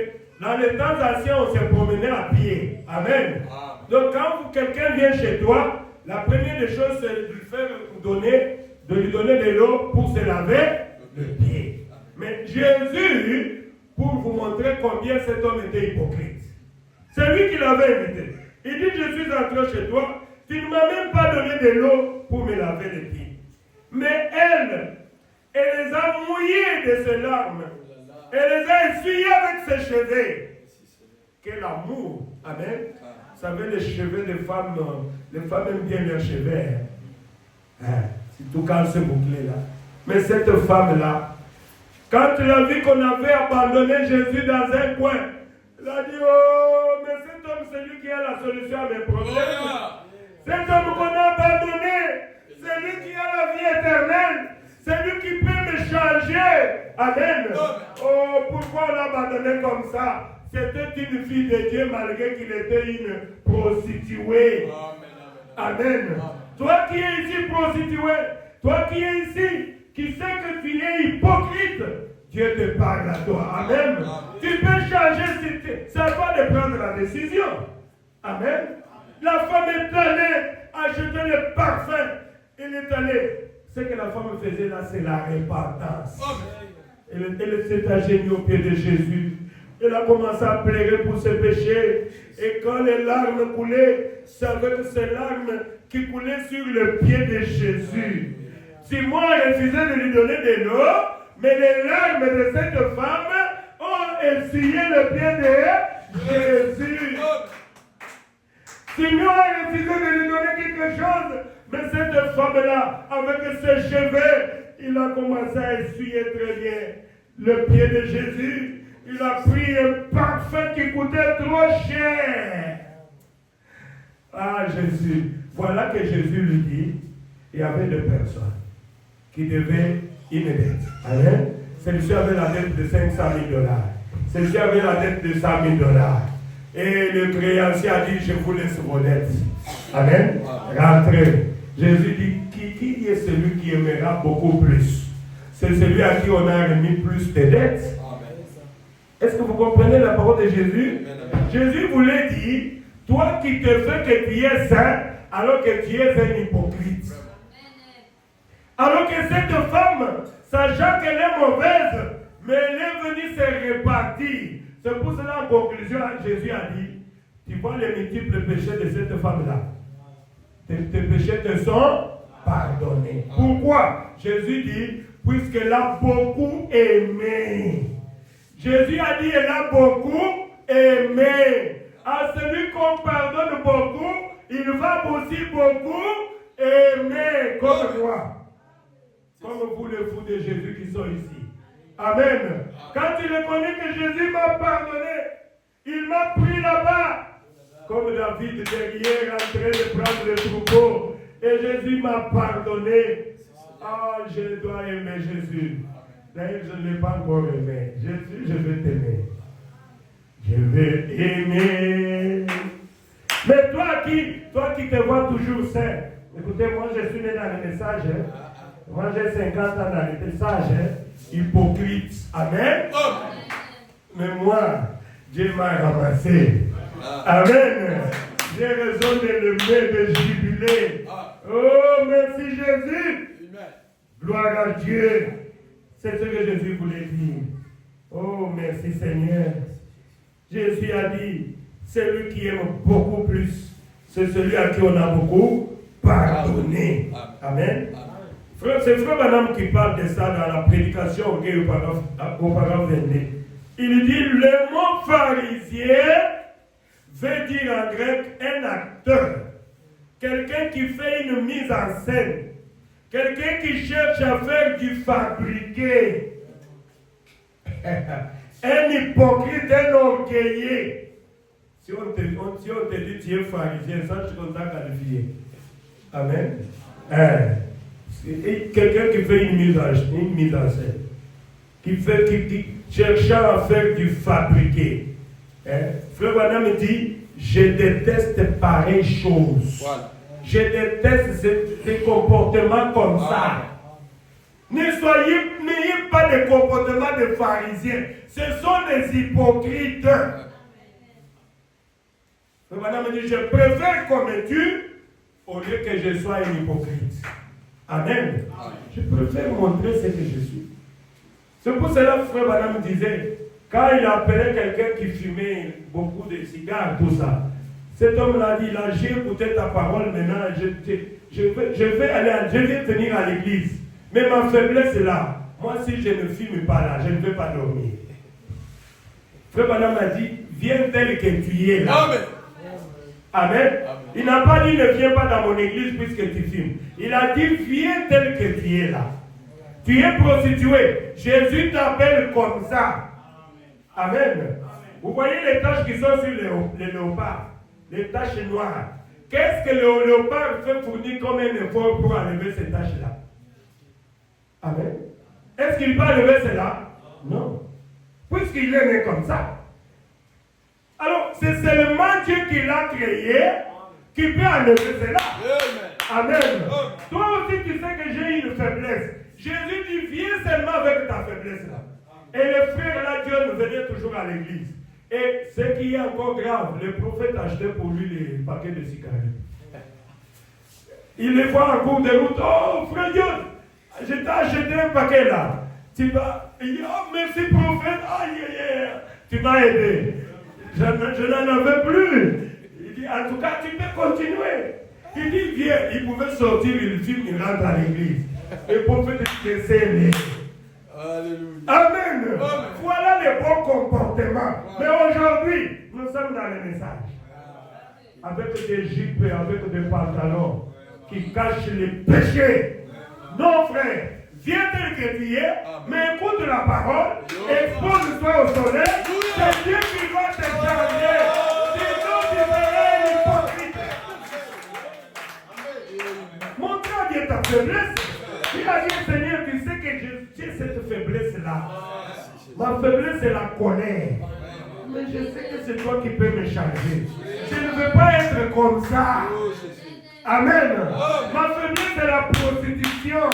dans les temps anciens, on se promenait à pied. Amen. Donc quand quelqu'un vient chez toi, la première des choses, c'est de lui donner de l'eau pour se laver le pied. Mais Jésus, pour vous montrer combien cet homme était hypocrite, c'est lui qui l'avait invité. Il dit, je suis entré chez toi, tu ne m'as même pas donné de l'eau pour me laver les pieds. Mais elle les a mouillés de ses larmes. Elle les a essuyés avec ses cheveux. Quel amour. Amen. Vous savez, les cheveux des femmes, les femmes aiment bien leurs cheveux. Surtout quand c'est bouclé là. Mais cette femme-là, quand elle a vu qu'on avait abandonné Jésus dans un coin, elle a dit, oh, mais cet homme, c'est lui qui a la solution à mes problèmes. Cet homme qu'on a abandonné, c'est lui qui a la vie éternelle. C'est lui qui peut me changer. Amen. Oh, pourquoi on l'a abandonné comme ça? C'était une fille de Dieu malgré qu'il était une prostituée. Amen. Toi qui es ici prostituée, toi qui es ici, qui sais que tu es hypocrite, Dieu te parle à toi. Amen. Tu peux changer, c'est à toi de prendre la décision. Amen. La femme est allée acheter le parfum. Elle est allée. Ce que la femme faisait là, c'est la repentance. Elle s'est agenouillée au pied de Jésus. Elle a commencé à pleurer pour ses péchés. Et quand les larmes coulaient, c'est avec ces larmes qui coulaient sur le pied de Jésus. Simon a refusé de lui donner de l'eau, mais les larmes de cette femme ont essuyé le pied de Jésus. Simon a refusé de lui donner quelque chose, mais cette femme-là, avec ses cheveux, il a commencé à essuyer très bien le pied de Jésus. Il a pris un parfum qui coûtait trop cher. Ah, Jésus. Voilà que Jésus lui dit, il y avait deux personnes qui devaient une dette. Amen. Celui-ci avait la dette de 500 000 $. Celui-ci avait la dette de 100 000 $. Et le créancier a dit, je vous laisse vos dettes. Amen. Rentrez. Jésus dit, qui est celui qui aimera beaucoup plus? C'est celui à qui on a remis plus de dettes. Est-ce que vous comprenez la parole de Jésus? Jésus voulait dire, toi qui te fais que tu es saint, alors que tu es un hypocrite. Alors que cette femme, sachant qu'elle est mauvaise, mais elle est venue se répartir. C'est pour cela, en conclusion, Jésus a dit, tu vois les multiples péchés de cette femme-là. Tes péchés te sont pardonnés. Pourquoi? Jésus dit, puisqu'elle a beaucoup aimé. Jésus a dit, elle a beaucoup aimé. À celui qu'on pardonne beaucoup, il va aussi beaucoup aimer. Comme moi. Comme vous les fous de Jésus qui sont ici. Amen. Quand il reconnaît que Jésus m'a pardonné, il m'a pris là-bas. Comme David derrière en train de prendre le troupeau. Et Jésus m'a pardonné. Ah, je dois aimer Jésus. D'ailleurs, je ne l'ai pas encore aimé. Jésus, je vais t'aimer. Je vais aimer. Mais toi qui te vois toujours saint. Écoutez, moi je suis né dans le message. Moi j'ai 50 ans dans le message. Hypocrite. Amen. Mais moi, Dieu m'a ramassé. Amen. J'ai raison de l'aimer, de jubiler. Oh, merci Jésus. Gloire à Dieu. C'est ce que Jésus voulait dire. Oh, merci Seigneur. Jésus a dit, celui qui aime beaucoup plus, c'est celui à qui on a beaucoup pardonné. Amen. C'est Frère Branham qui parle de ça dans la prédication au paragraphe 22. Il dit le mot pharisien veut dire en grec un acteur. Quelqu'un qui fait une mise en scène. Quelqu'un qui cherche à faire du fabriqué. Un hypocrite, un orgueilleux. Si on te dit tu es pharisien, sache qu'on t'a qualifié. Amen. Quelqu'un qui fait une mise en scène. Qui cherchant à faire du fabriqué. Frère Branham dit, je déteste pareille chose. Voilà. Je déteste ces comportements comme ça. N'ayez pas de comportements de pharisiens. Ce sont des hypocrites. Frère Branham dit, je préfère comme tu au lieu que je sois un hypocrite. Amen. Je préfère montrer ce que je suis. C'est pour cela que Frère Branham disait, quand il appelait quelqu'un qui fumait beaucoup de cigares, tout ça, cet homme-là dit, là, j'ai écouté ta parole, maintenant, je vais venir à l'église. Mais ma faiblesse est là. Moi, si je ne fume pas là, je ne vais pas dormir. Frère Branham a dit, viens tel que tu es là. Amen. Amen. Il n'a pas dit, ne viens pas dans mon église puisque tu fumes. Il a dit, viens tel que tu es là. Tu es prostitué. Jésus t'appelle comme ça. Amen. Vous voyez les taches qui sont sur les léopards. Les taches noires. Qu'est-ce que le léopard fait fournir comme un effort pour enlever ces taches-là? Amen. Est-ce qu'il peut enlever cela? Non. Puisqu'il est né comme ça. Alors, c'est seulement Dieu qui l'a créé qui peut enlever cela. Amen. Toi aussi, tu sais que j'ai une faiblesse. Jésus dit, viens seulement avec ta faiblesse-là. Et les frères là, Dieu nous venait toujours à l'église. Et ce qui est encore grave, le prophète achetait pour lui les paquets de cigarettes. Il les voit en cours de route. Oh, frère Dieu, je t'ai acheté un paquet là. Tu vas. Il dit, oh, merci prophète. Aïe, tu m'as aidé. Je n'en avais plus. Il dit, en tout cas, tu peux continuer. Il dit, viens. Il pouvait sortir, il filme, il rentre à l'église. Et le prophète dit, c'est aimé. Alléluia. Amen. Amen. Voilà les bons comportements. Mais aujourd'hui, nous sommes dans les messages. Avec des jupes, avec des pantalons qui cachent les péchés. Non, frère. Viens tel que tu es, mais écoute la parole, expose-toi au soleil. C'est Dieu qui va te changer. Sinon, tu seras un hypocrite. Montre à Dieu ta faiblesse. Il a dit, Seigneur, tu sais que j'ai cette faiblesse-là. Ma faiblesse, c'est la colère. Mais je sais que c'est toi qui peux me changer. Je ne veux pas être comme ça. Amen. Ma faiblesse, c'est la prostitution.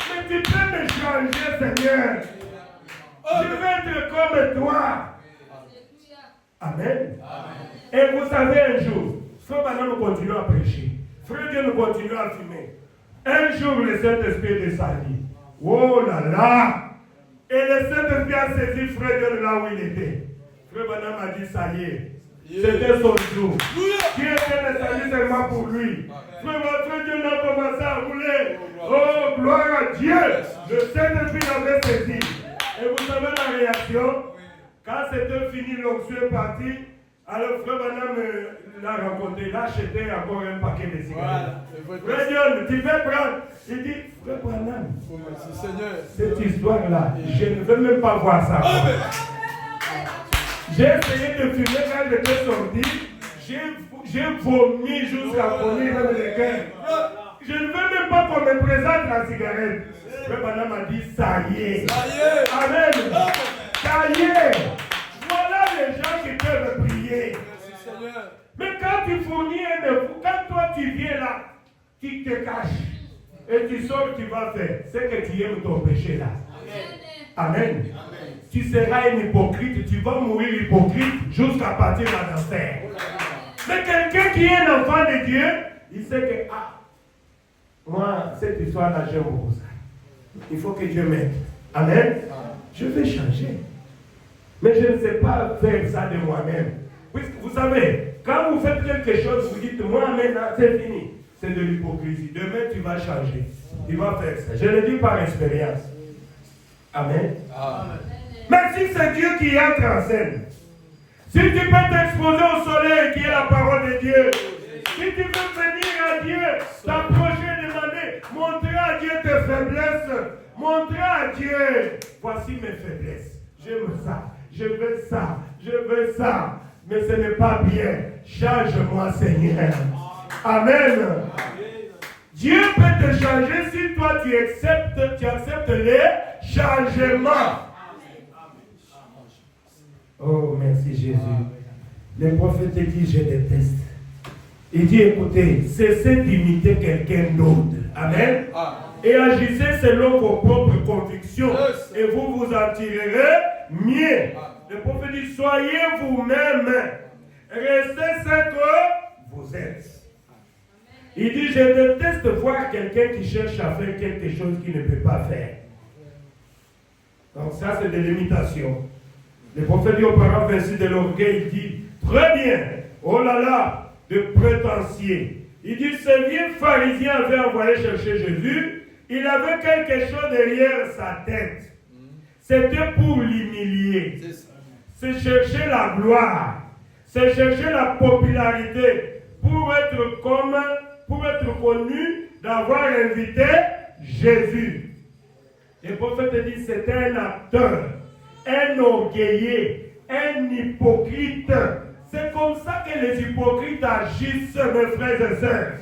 Mais tu peux me changer, Seigneur. Je veux être comme toi. Amen. Et vous savez, un jour, Frère Branham continue à prêcher. Frère Dieu nous continue à fumer. Un jour, le Saint-Esprit est descendu. Oh là là! Et le Saint-Esprit a saisi Frère Dieu là où il était. Frère Branham a dit, ça y est. C'était son jour. Dieu était descendu seulement pour lui. Frère Dieu n'a commencé à rouler. Oh, gloire à Dieu! Le Saint-Esprit l'avait saisi. Et vous savez la réaction? Quand c'était fini, l'onction est parti. Alors Frère Branham l'a rencontré, il a acheté encore un paquet de cigarettes. Frère Dieu, tu veux prendre? Il dit, Frère Branham, cette histoire-là, je ne veux même pas voir ça. J'ai essayé de fumer quand j'étais sorti. J'ai vomi jusqu'à vomir dans le cœur. Je ne veux même pas qu'on me présente la cigarette. Frère Branham a dit, ça y est. Amen. Ça y est. Voilà les gens qui peuvent prier. Mais quand tu fournis un effort, quand toi tu viens là, tu te caches et tu sors, tu vas faire ce que tu aimes ton péché là. Amen. Tu seras un hypocrite, tu vas mourir hypocrite jusqu'à partir en enfer. Mais quelqu'un qui est un enfant de Dieu, il sait que, moi, cette histoire-là, j'aime beaucoup ça. Il faut que Dieu m'aide. Amen. Je vais changer. Mais je ne sais pas faire ça de moi-même. Puisque vous savez, quand vous faites quelque chose, vous dites, moi maintenant, c'est fini. c'est de l'hypocrisie. Demain, tu vas changer. Tu vas faire ça. Je le dis par expérience. Amen. Amen. Mais si c'est Dieu qui entre en scène, si tu peux t'exposer au soleil qui est la parole de Dieu, si tu veux venir à Dieu, t'approcher, demander, montrer à Dieu tes faiblesses, montrer à Dieu, voici mes faiblesses, j'aime ça, je veux ça, je veux ça, mais ce n'est pas bien, change-moi Seigneur. Amen. Dieu peut te changer si toi tu acceptes les changements. Oh, merci Jésus. Le prophète dit, je déteste. Il dit, écoutez, cessez d'imiter quelqu'un d'autre. Amen. Et agissez selon vos propres convictions. Et vous vous en tirerez mieux. Le prophète dit, soyez vous-même. Restez ce que vous êtes. Il dit, je déteste voir quelqu'un qui cherche à faire quelque chose qu'il ne peut pas faire. Donc ça, c'est de l'imitation. Le prophète dit au parent ainsi de l'orgueil, il dit, très bien, oh là là, de prétentieux. Il dit, ce vieux pharisien avait envoyé chercher Jésus, il avait quelque chose derrière sa tête. C'était pour l'humilier. C'est chercher la gloire, c'est chercher la popularité, pour être connu d'avoir invité Jésus. Le prophète dit, c'était un acteur, un orgueilleux, un hypocrite. C'est comme ça que les hypocrites agissent, mes frères et sœurs.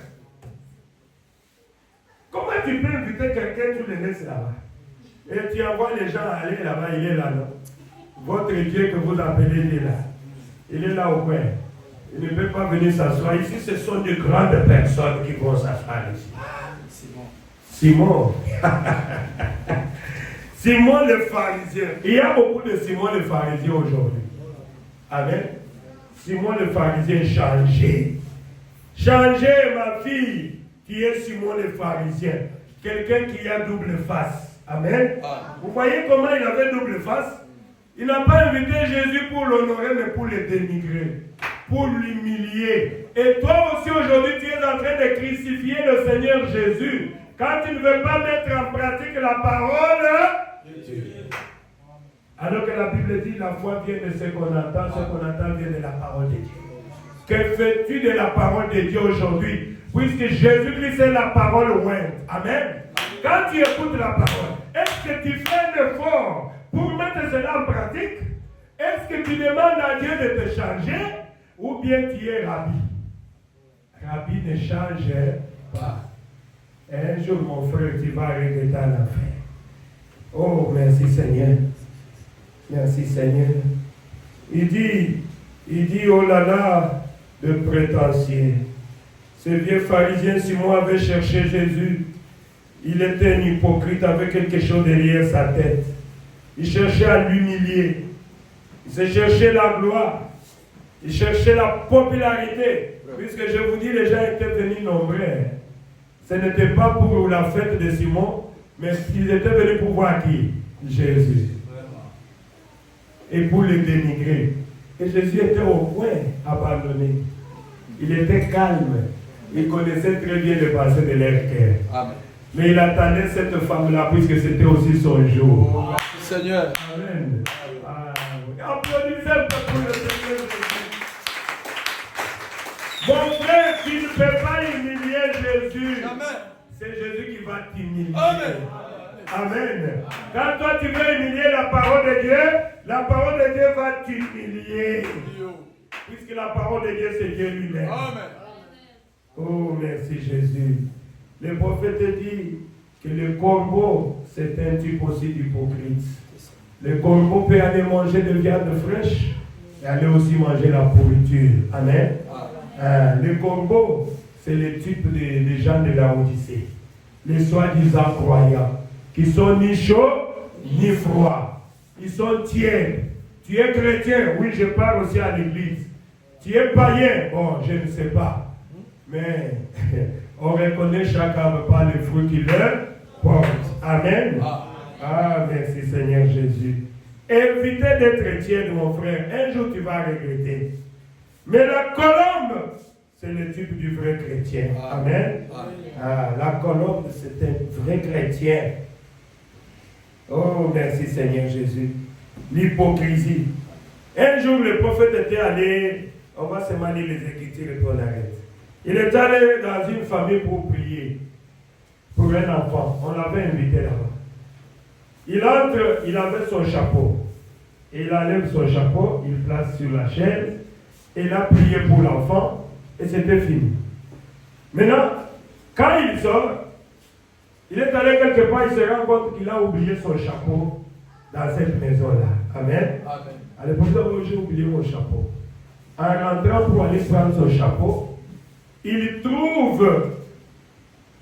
Comment tu peux inviter quelqu'un, tu le laisses là-bas? Et tu envoies les gens aller là-bas, il est là, non? Votre Dieu que vous appelez, il est là. Il est là au coin. Il ne peut pas venir s'asseoir. Ici, ce sont de grandes personnes qui vont s'asseoir ici. Simon. Simon le pharisien. Il y a beaucoup de Simon le pharisien aujourd'hui. Amen. Simon le pharisien changé. Changé, ma fille, qui est Simon le pharisien. Quelqu'un qui a double face. Amen. Vous voyez comment il avait double face? Il n'a pas invité Jésus pour l'honorer, mais pour le dénigrer, pour l'humilier. Et toi aussi aujourd'hui, tu es en train de crucifier le Seigneur Jésus. Quand tu ne veux pas mettre en pratique la parole de Dieu. Alors que la Bible dit, la foi vient de ce qu'on entend vient de la parole de Dieu. Que fais-tu de la parole de Dieu aujourd'hui? Puisque Jésus-Christ est la parole ointe. Amen. Quand tu écoutes la parole, est-ce que tu fais un effort pour mettre cela en pratique? Est-ce que tu demandes à Dieu de te changer? Ou bien tu es Rabbi? Rabbi ne change pas. Un jour, mon frère, tu vas regretter l'enfer. Oh, merci Seigneur. Merci Seigneur. Il dit, oh là là, de prétentieux. Ce vieux pharisien Simon avait cherché Jésus. Il était un hypocrite avec quelque chose derrière sa tête. Il cherchait à l'humilier. Il cherchait la gloire. Il cherchait la popularité. Puisque je vous dis, les gens étaient venus nombreux. Ce n'était pas pour la fête de Simon, mais ils étaient venus pour voir qui? Jésus. Et pour le dénigrer. Et Jésus était au point abandonné. Il était calme. Il connaissait très bien le passé de leur cœur. Amen. Mais il attendait cette femme-là puisque c'était aussi son jour. Oh, merci Seigneur. Amen. Applaudissez un peu pour le Seigneur Jésus. Mon frère, tu ne peux pas humilier Jésus. Amen. C'est Jésus qui va t'humilier. Amen. Amen. Quand toi tu veux humilier la parole de Dieu, la parole de Dieu va t'humilier. Puisque la parole de Dieu, c'est Dieu lui-même. Amen. Oh, merci Jésus. Le prophète dit que le corbeau, c'est un type aussi d'hypocrite. Le corbeau peut aller manger de viande fraîche et aller aussi manger la pourriture. Amen. Le corbeau, c'est le type de gens de la Odyssée. Les soi-disant croyants, qui sont ni chauds ni froids. Ils sont tièdes. Tu es chrétien, oui, je parle aussi à l'église. Tu es païen, bon, je ne sais pas. Mais on reconnaît chaque arbre par les fruits qu'il leur porte. Amen. Ah, merci Seigneur Jésus. Évitez d'être tiède, mon frère. Un jour tu vas regretter. Mais la colombe, c'est le type du vrai chrétien. Amen. Ah, la colombe, c'est un vrai chrétien. Oh, merci Seigneur Jésus. L'hypocrisie. Un jour, le prophète était allé, on va seulement lire les Écritures et puis on arrête. Il est allé dans une famille pour prier pour un enfant. On l'avait invité là-bas. Il entre, il avait son chapeau. Et il enlève son chapeau, il place sur la chaise, et il a prié pour l'enfant, et c'était fini. Maintenant, quand il sort, il est allé quelque part, il se rend compte qu'il a oublié son chapeau dans cette maison-là. Amen. Amen. À l'époque, j'ai oublié mon chapeau. En rentrant pour aller prendre son chapeau, il trouve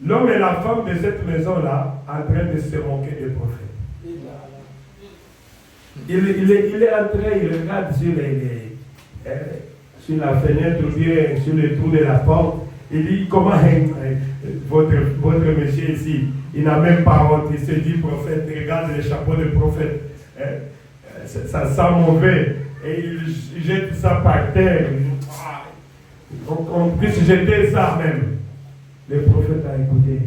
l'homme et la femme de cette maison-là en train de se moquer du prophète. Il est entré, il regarde sur la fenêtre ou bien sur le trou de la porte. Il dit, comment votre monsieur ici, il n'a même pas honte. Il se dit, prophète, regarde le chapeau de prophète. Ça sent mauvais. Et il jette ça par terre. On puisse jeter ça même. Le prophète a écouté.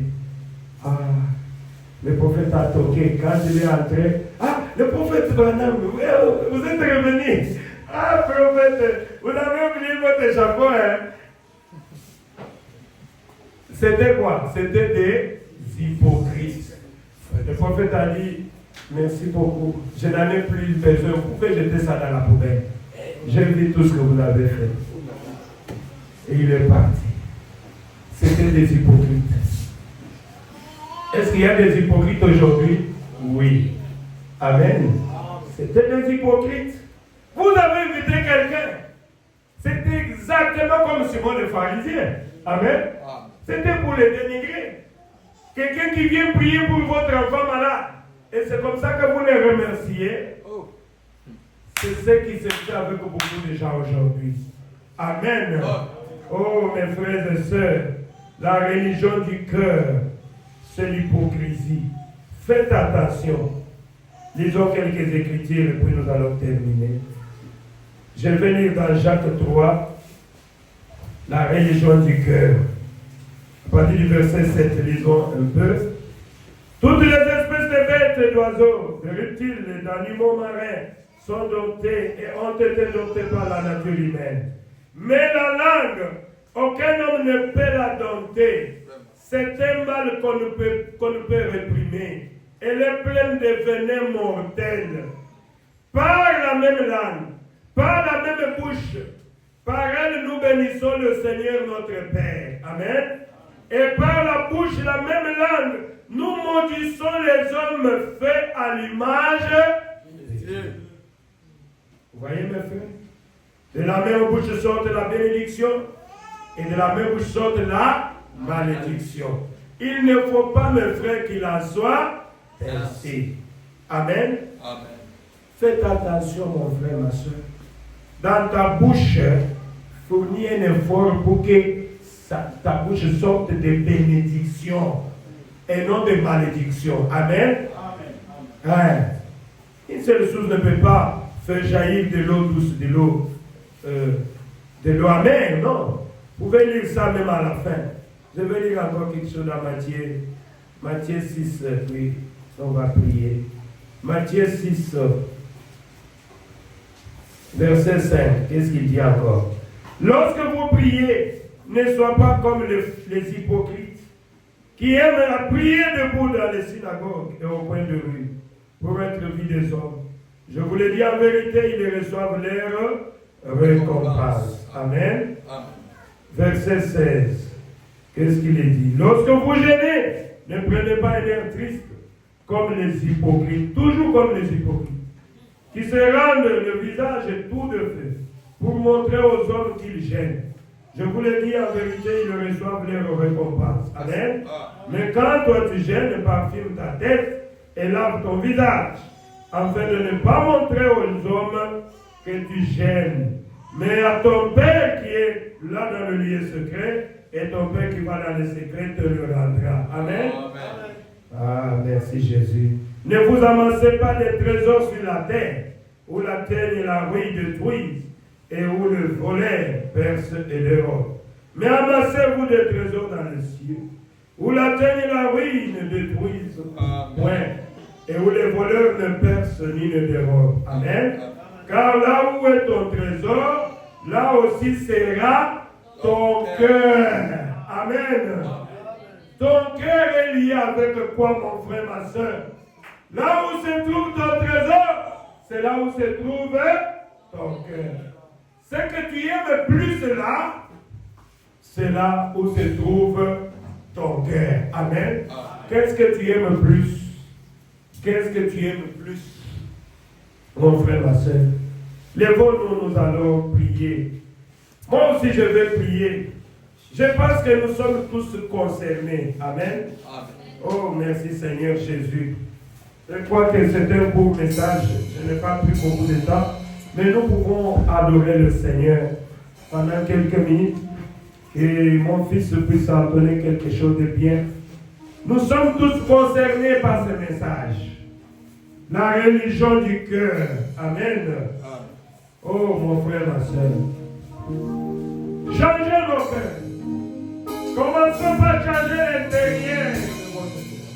Le prophète a toqué. Quand il est entré, le prophète Branham, vous êtes revenu. Prophète, vous avez oublié votre chapeau, hein? C'était quoi? C'était des hypocrites. Le prophète a dit, merci beaucoup, je n'en ai plus besoin, vous pouvez jeter ça dans la poubelle. J'ai vu tout ce que vous avez fait. Et il est parti. C'était des hypocrites. Est-ce qu'il y a des hypocrites aujourd'hui? Oui. Amen. C'était des hypocrites. Vous avez invité quelqu'un. C'était exactement comme Simon le pharisien. Amen. C'était pour le dénigrer. Quelqu'un qui vient prier pour votre enfant malade. Et c'est comme ça que vous les remerciez. C'est ce qui se fait avec beaucoup de gens aujourd'hui. Amen. Oh, mes frères et sœurs, la religion du cœur, c'est l'hypocrisie. Faites attention. Lisons quelques écritures et puis nous allons terminer. Je vais lire dans Jacques 3, la religion du cœur. À partir du verset 7, lisons un peu. Toutes les espèces de bêtes et d'oiseaux, de reptiles et d'animaux marins sont domptés et ont été domptés par la nature humaine. Mais la langue, aucun homme ne peut la dompter. C'est un mal qu'on ne peut réprimer. Elle est pleine de venin mortel. Par la même langue, par la même bouche, par elle nous bénissons le Seigneur notre Père. Amen. Et par la bouche, la même langue, nous maudissons les hommes faits à l'image de Dieu. Vous voyez mes frères? De la même bouche sort la bénédiction et de la même bouche sort la malédiction. Il ne faut pas, mes frères, qu'il en soit ainsi. Amen. Amen. Faites attention, mon frère, ma soeur. Dans ta bouche, fournis un effort pour que ta bouche sorte de bénédiction et non de malédiction. Amen. Amen. Une seule chose ne peut pas faire jaillir de l'eau douce, de l'eau amère, non. Vous pouvez lire ça même à la fin. Je vais lire encore quelque chose dans Matthieu 6, oui, on va prier. Matthieu 6, verset 5, qu'est-ce qu'il dit encore? Lorsque vous priez, ne soyez pas comme les hypocrites, qui aiment à prier debout dans les synagogues et au coin de rue, pour être vus des hommes. Je vous le dis en vérité, ils reçoivent leur récompense. Amen. Amen. Verset 16. Qu'est-ce qu'il est dit? Lorsque vous gênez, ne prenez pas un air triste, comme les hypocrites, toujours comme les hypocrites, qui se rendent le visage tout de feu, pour montrer aux hommes qu'ils gênent. Je vous le dis en vérité, ils reçoivent leur récompense. Amen. Mais quand toi tu gênes, parfume ta tête et lave ton visage, afin de ne pas montrer aux hommes que tu gênes, mais à ton Père qui est là dans le lieu secret, et ton Père qui va dans le secret te le rendra. Amen. Amen. Ah, merci Jésus. Ne vous amassez pas des trésors sur la terre, où la terre et la rouille détruisent, et où le volet perce et dérobe. Mais amassez-vous des trésors dans les cieux, où la terre et la ruine ne détruisent point, et où les voleurs ne percent ni ne dérobent. Amen. Car là où est ton trésor, là aussi sera ton cœur. Amen. Ton cœur est lié avec quoi, mon frère, ma soeur? Là où se trouve ton trésor, c'est là où se trouve ton cœur. Ce que tu aimes plus là, c'est là où se trouve ton cœur. Amen. Qu'est-ce que tu aimes plus? Qu'est-ce que tu aimes plus, mon frère, ma soeur? Lèvons-nous, nous allons prier. Moi aussi, je vais prier. Je pense que nous sommes tous concernés. Amen. Oh, merci Seigneur Jésus. Je crois que c'est un beau message. Je n'ai pas pris beaucoup de temps. Mais nous pouvons adorer le Seigneur pendant quelques minutes. Et mon fils puisse entendre quelque chose de bien. Nous sommes tous concernés par ce message. La religion du cœur. Amen. Oh, mon frère, ma soeur. Changez nos cœurs. Commençons par changer l'intérieur de votre cœur.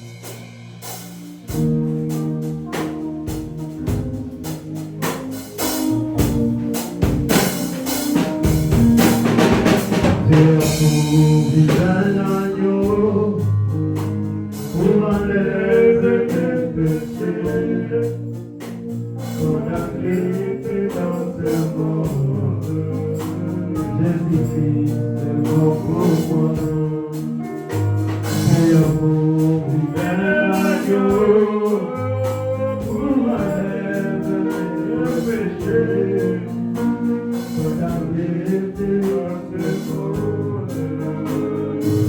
Pour enlever tes péchés, qu'on a créé dans ce monde. Jésus-Christ, c'est bon pour moi. C'est amour, vive l'agneau, pour enlever tes péchés, qu'on a créé dans ce monde.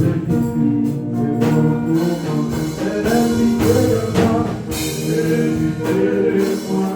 Jésus-Christ, c'est bon pour moi. C'est la vie de moi, c'est l'unité de moi.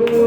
Oh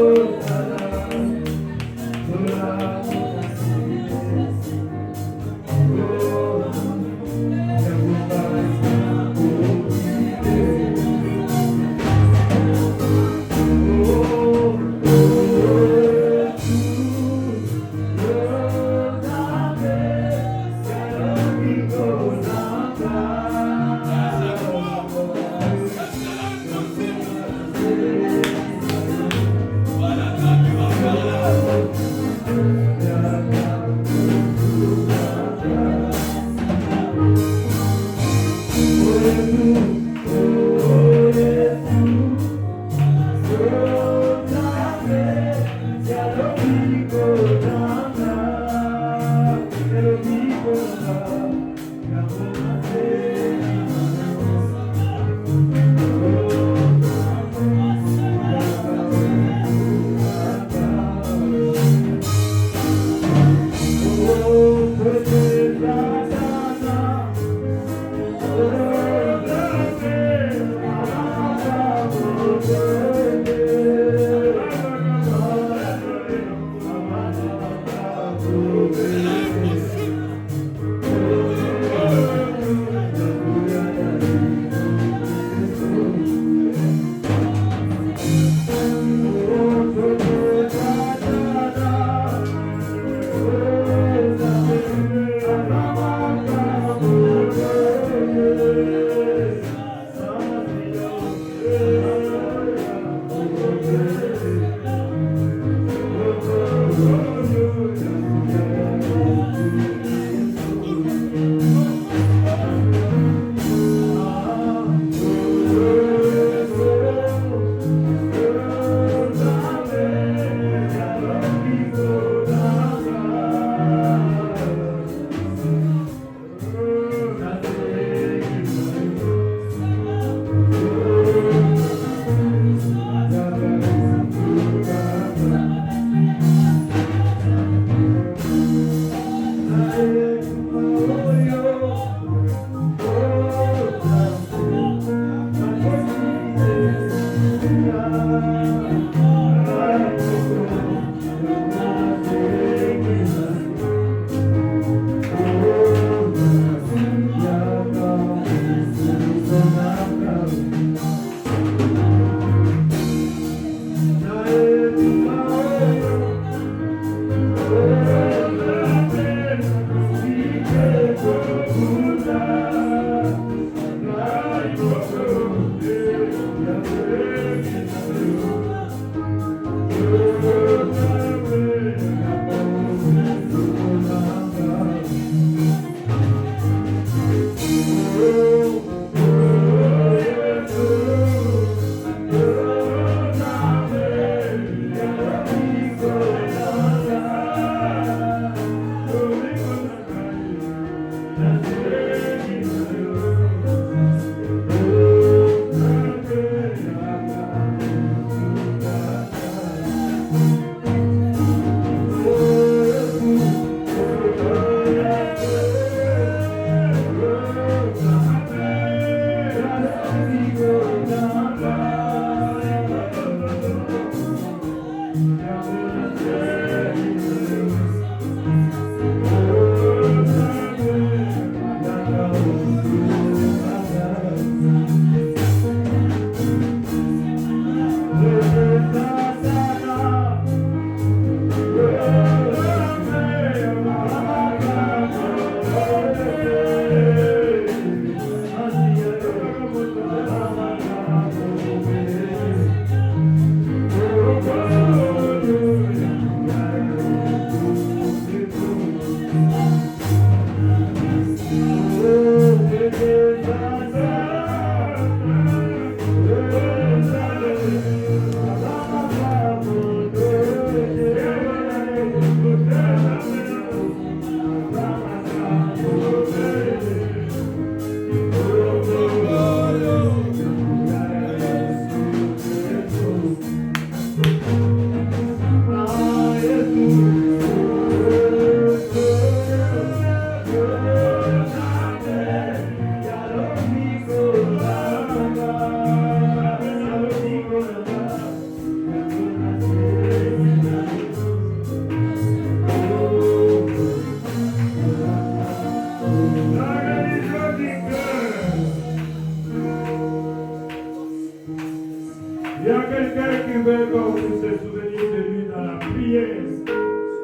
Il y a quelqu'un qui veut qu'on puisse se souvenir de lui dans la prière.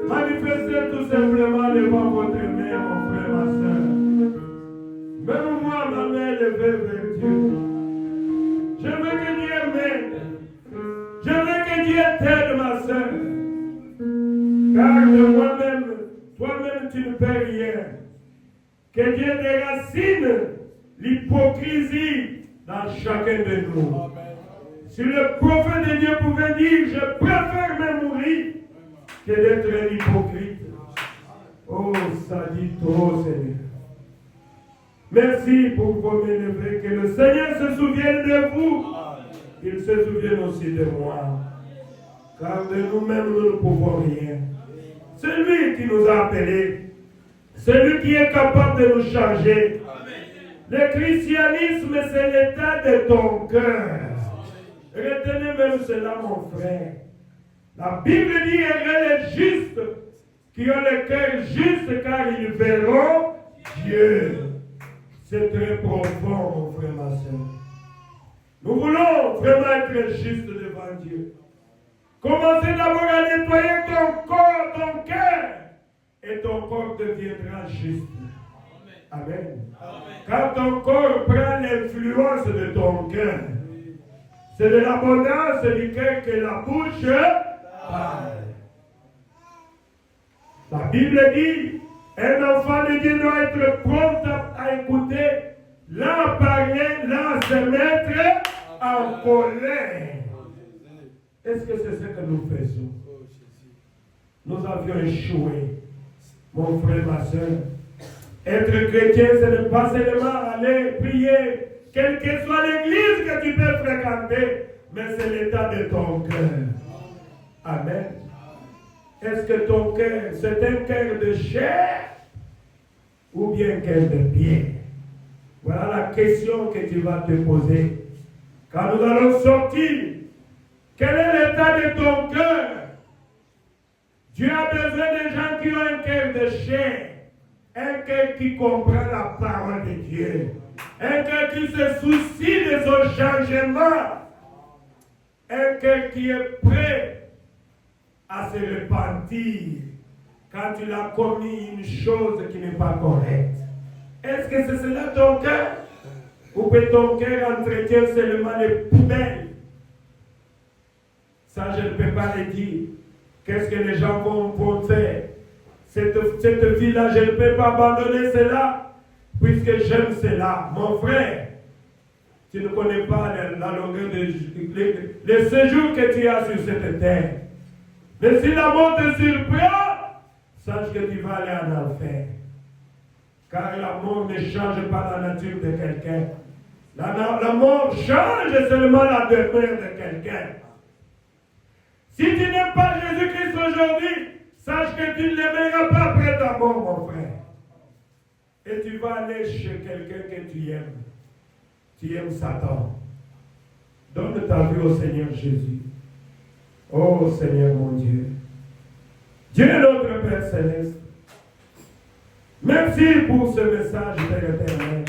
Manifestez tout simplement devant votre mère, mon frère, ma soeur. Même moi, ma mère levée vers Dieu. Je veux que Dieu m'aide. Je veux que Dieu t'aide, ma soeur. Car de moi-même, toi-même, tu ne peux rien. Que Dieu déracine l'hypocrisie dans chacun de nous. Amen. Si le prophète de Dieu pouvait dire, je préfère même mourir que d'être un hypocrite. Oh, ça dit trop, Seigneur. Merci pour vos élevés. Que le Seigneur se souvienne de vous. Qu'il se souvienne aussi de moi. Car de nous-mêmes, nous ne pouvons rien. C'est lui qui nous a appelés. C'est lui qui est capable de nous changer. Le christianisme, c'est l'état de ton cœur. Retenez même cela, mon frère. La Bible dit, heureux les justes qui ont le cœur juste car ils verront Dieu. C'est très profond, mon frère, ma soeur. Nous voulons vraiment être justes devant Dieu. Commencez d'abord à nettoyer ton corps, ton cœur, et ton corps deviendra juste. Amen. Quand ton corps prend l'influence de ton cœur, c'est de l'abondance du cœur que la bouche parle. La Bible dit, un enfant de Dieu doit être prompt à écouter, là à parler, là à se mettre en colère. Est-ce que c'est ce que nous faisons? Nous avions échoué, mon frère, ma soeur. Être chrétien, ce n'est pas seulement aller prier, quelle que soit l'église que tu peux fréquenter, mais c'est l'état de ton cœur. Amen. Est-ce que ton cœur, c'est un cœur de chair ou bien un cœur de pierre? Voilà la question que tu vas te poser. Quand nous allons sortir, quel est l'état de ton cœur? Dieu a besoin de gens qui ont un cœur de chair, un cœur qui comprend la parole de Dieu, un cœur qui se soucie de son changement, un cœur qui est prêt à se repentir quand tu as commis une chose qui n'est pas correcte. Est-ce que c'est cela ton cœur? Ou que ton cœur entretient seulement les poubelles? Ça, je ne peux pas le dire. Qu'est-ce que les gens vont faire? Cette vie-là, je ne peux pas abandonner cela, puisque j'aime cela. Mon frère, tu ne connais pas la longueur le séjour que tu as sur cette terre. Mais si la mort te surprend, sache que tu vas aller en enfer. Car la mort ne change pas la nature de quelqu'un. La mort change seulement la demeure de quelqu'un. Si tu n'aimes pas Jésus-Christ aujourd'hui, sache que tu ne l'aimeras pas après ta mort, mon frère. Et tu vas aller chez quelqu'un que tu aimes. Tu aimes Satan. Donne ta vie au Seigneur Jésus. Oh Seigneur mon Dieu, Dieu notre Père Céleste, merci pour ce message, Père éternel.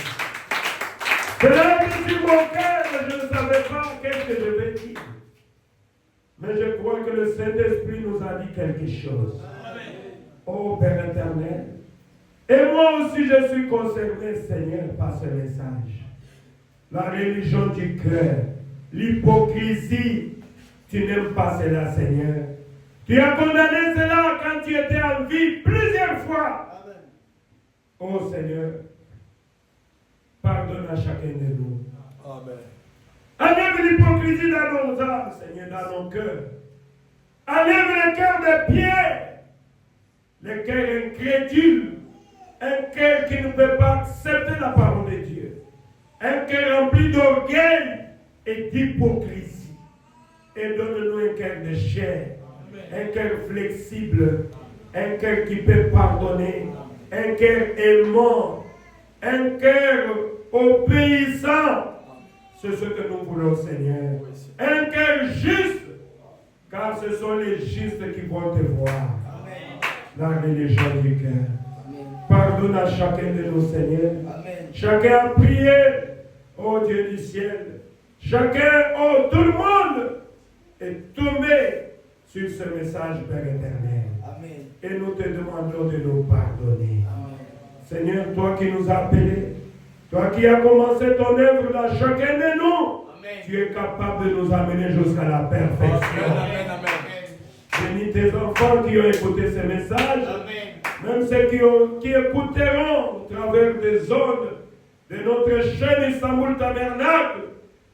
Cela que sur mon cœur, je ne savais pas qu'est-ce que je vais dire. Mais je crois que le Saint-Esprit nous a dit quelque chose. Oh Père éternel, et moi aussi je suis concerné, Seigneur, par ce message. La religion du cœur, l'hypocrisie, tu n'aimes pas cela, Seigneur. Tu as condamné cela quand tu étais en vie plusieurs fois. Amen. Oh Seigneur, pardonne à chacun de nous. Amen. Enlève l'hypocrisie dans nos âmes, Seigneur, dans nos cœurs. Enlève le cœur de pierre, le cœur incrédule, un cœur qui ne peut pas accepter la parole de Dieu, un cœur rempli d'orgueil et d'hypocrisie. Et donne-nous un cœur de chair, un cœur flexible, un cœur qui peut pardonner, un cœur aimant, un cœur obéissant. C'est ce que nous voulons, Seigneur. Un cœur juste, car ce sont les justes qui vont te voir. La religion du cœur. Pardonne à chacun de nous, Seigneur. Chacun a prié, ô Dieu du ciel. Chacun, ô tout le monde, est tombé sur ce message, Père éternel. Amen. Et nous te demandons de nous pardonner. Amen. Seigneur, toi qui nous as appelés, toi qui as commencé ton œuvre dans chacun de nous, amen, tu es capable de nous amener jusqu'à la perfection. Amen. Amen. Bénis tes enfants qui ont écouté ce message, amen, même ceux qui écouteront au travers des ondes de notre chaîne Istanbul Tabernacle,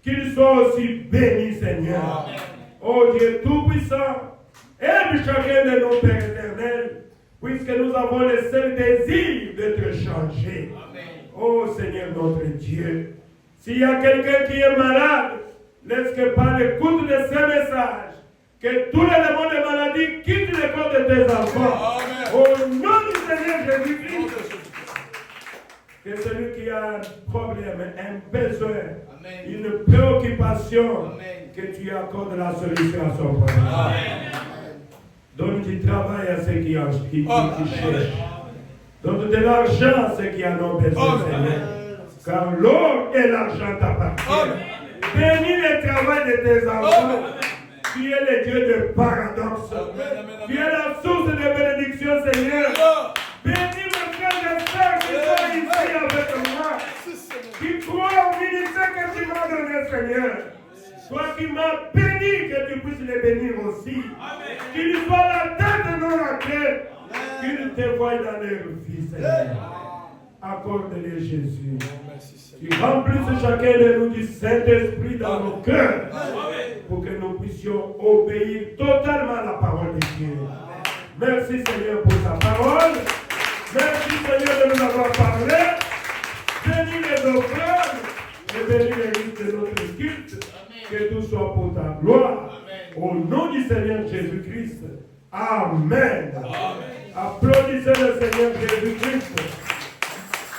qu'ils soient aussi bénis, Seigneur. Amen. Oh Dieu Tout-Puissant, aide chacun de nos Pères éternels, puisque nous avons le seul désir d'être changés. Amen. Oh Seigneur notre Dieu, s'il y a quelqu'un qui est malade, laisse que par l'écoute de ce message, que tous les démons de maladie quittent le corps de tes enfants. Amen. Au nom du Seigneur Jésus-Christ. Que celui qui a un problème, un besoin, amen, une préoccupation, amen, que tu accordes la solution à son problème. Amen. Donne du travail à ceux qui cherchent. Donne de l'argent à ceux qui en ont besoin, Seigneur. Car l'or et l'argent t'appartiennent. Bénis le travail de tes enfants. Tu es le Dieu de paradoxe. Tu es la source de bénédiction, Seigneur. Bénis mes frères et sœurs qui sont ici avec moi, qui croient au ministère que tu m'as donné, Seigneur. Toi qui m'as béni, que tu puisses les bénir aussi. Qu'ils soient la tête de nos raquettes, qu'ils te voient dans leur vie, Seigneur. Accorde-les, Jésus. Tu remplisses chacun de nous du Saint-Esprit dans nos cœurs, pour que nous puissions obéir totalement à la parole de Dieu. Merci, Seigneur, pour ta parole. Merci, Seigneur, de nous avoir parlé. Bénis les offrandes et bénis les rites de notre culte. Que tout soit pour ta gloire. Amen. Au nom du Seigneur Jésus-Christ. Amen. Amen. Applaudissez le Seigneur Jésus-Christ.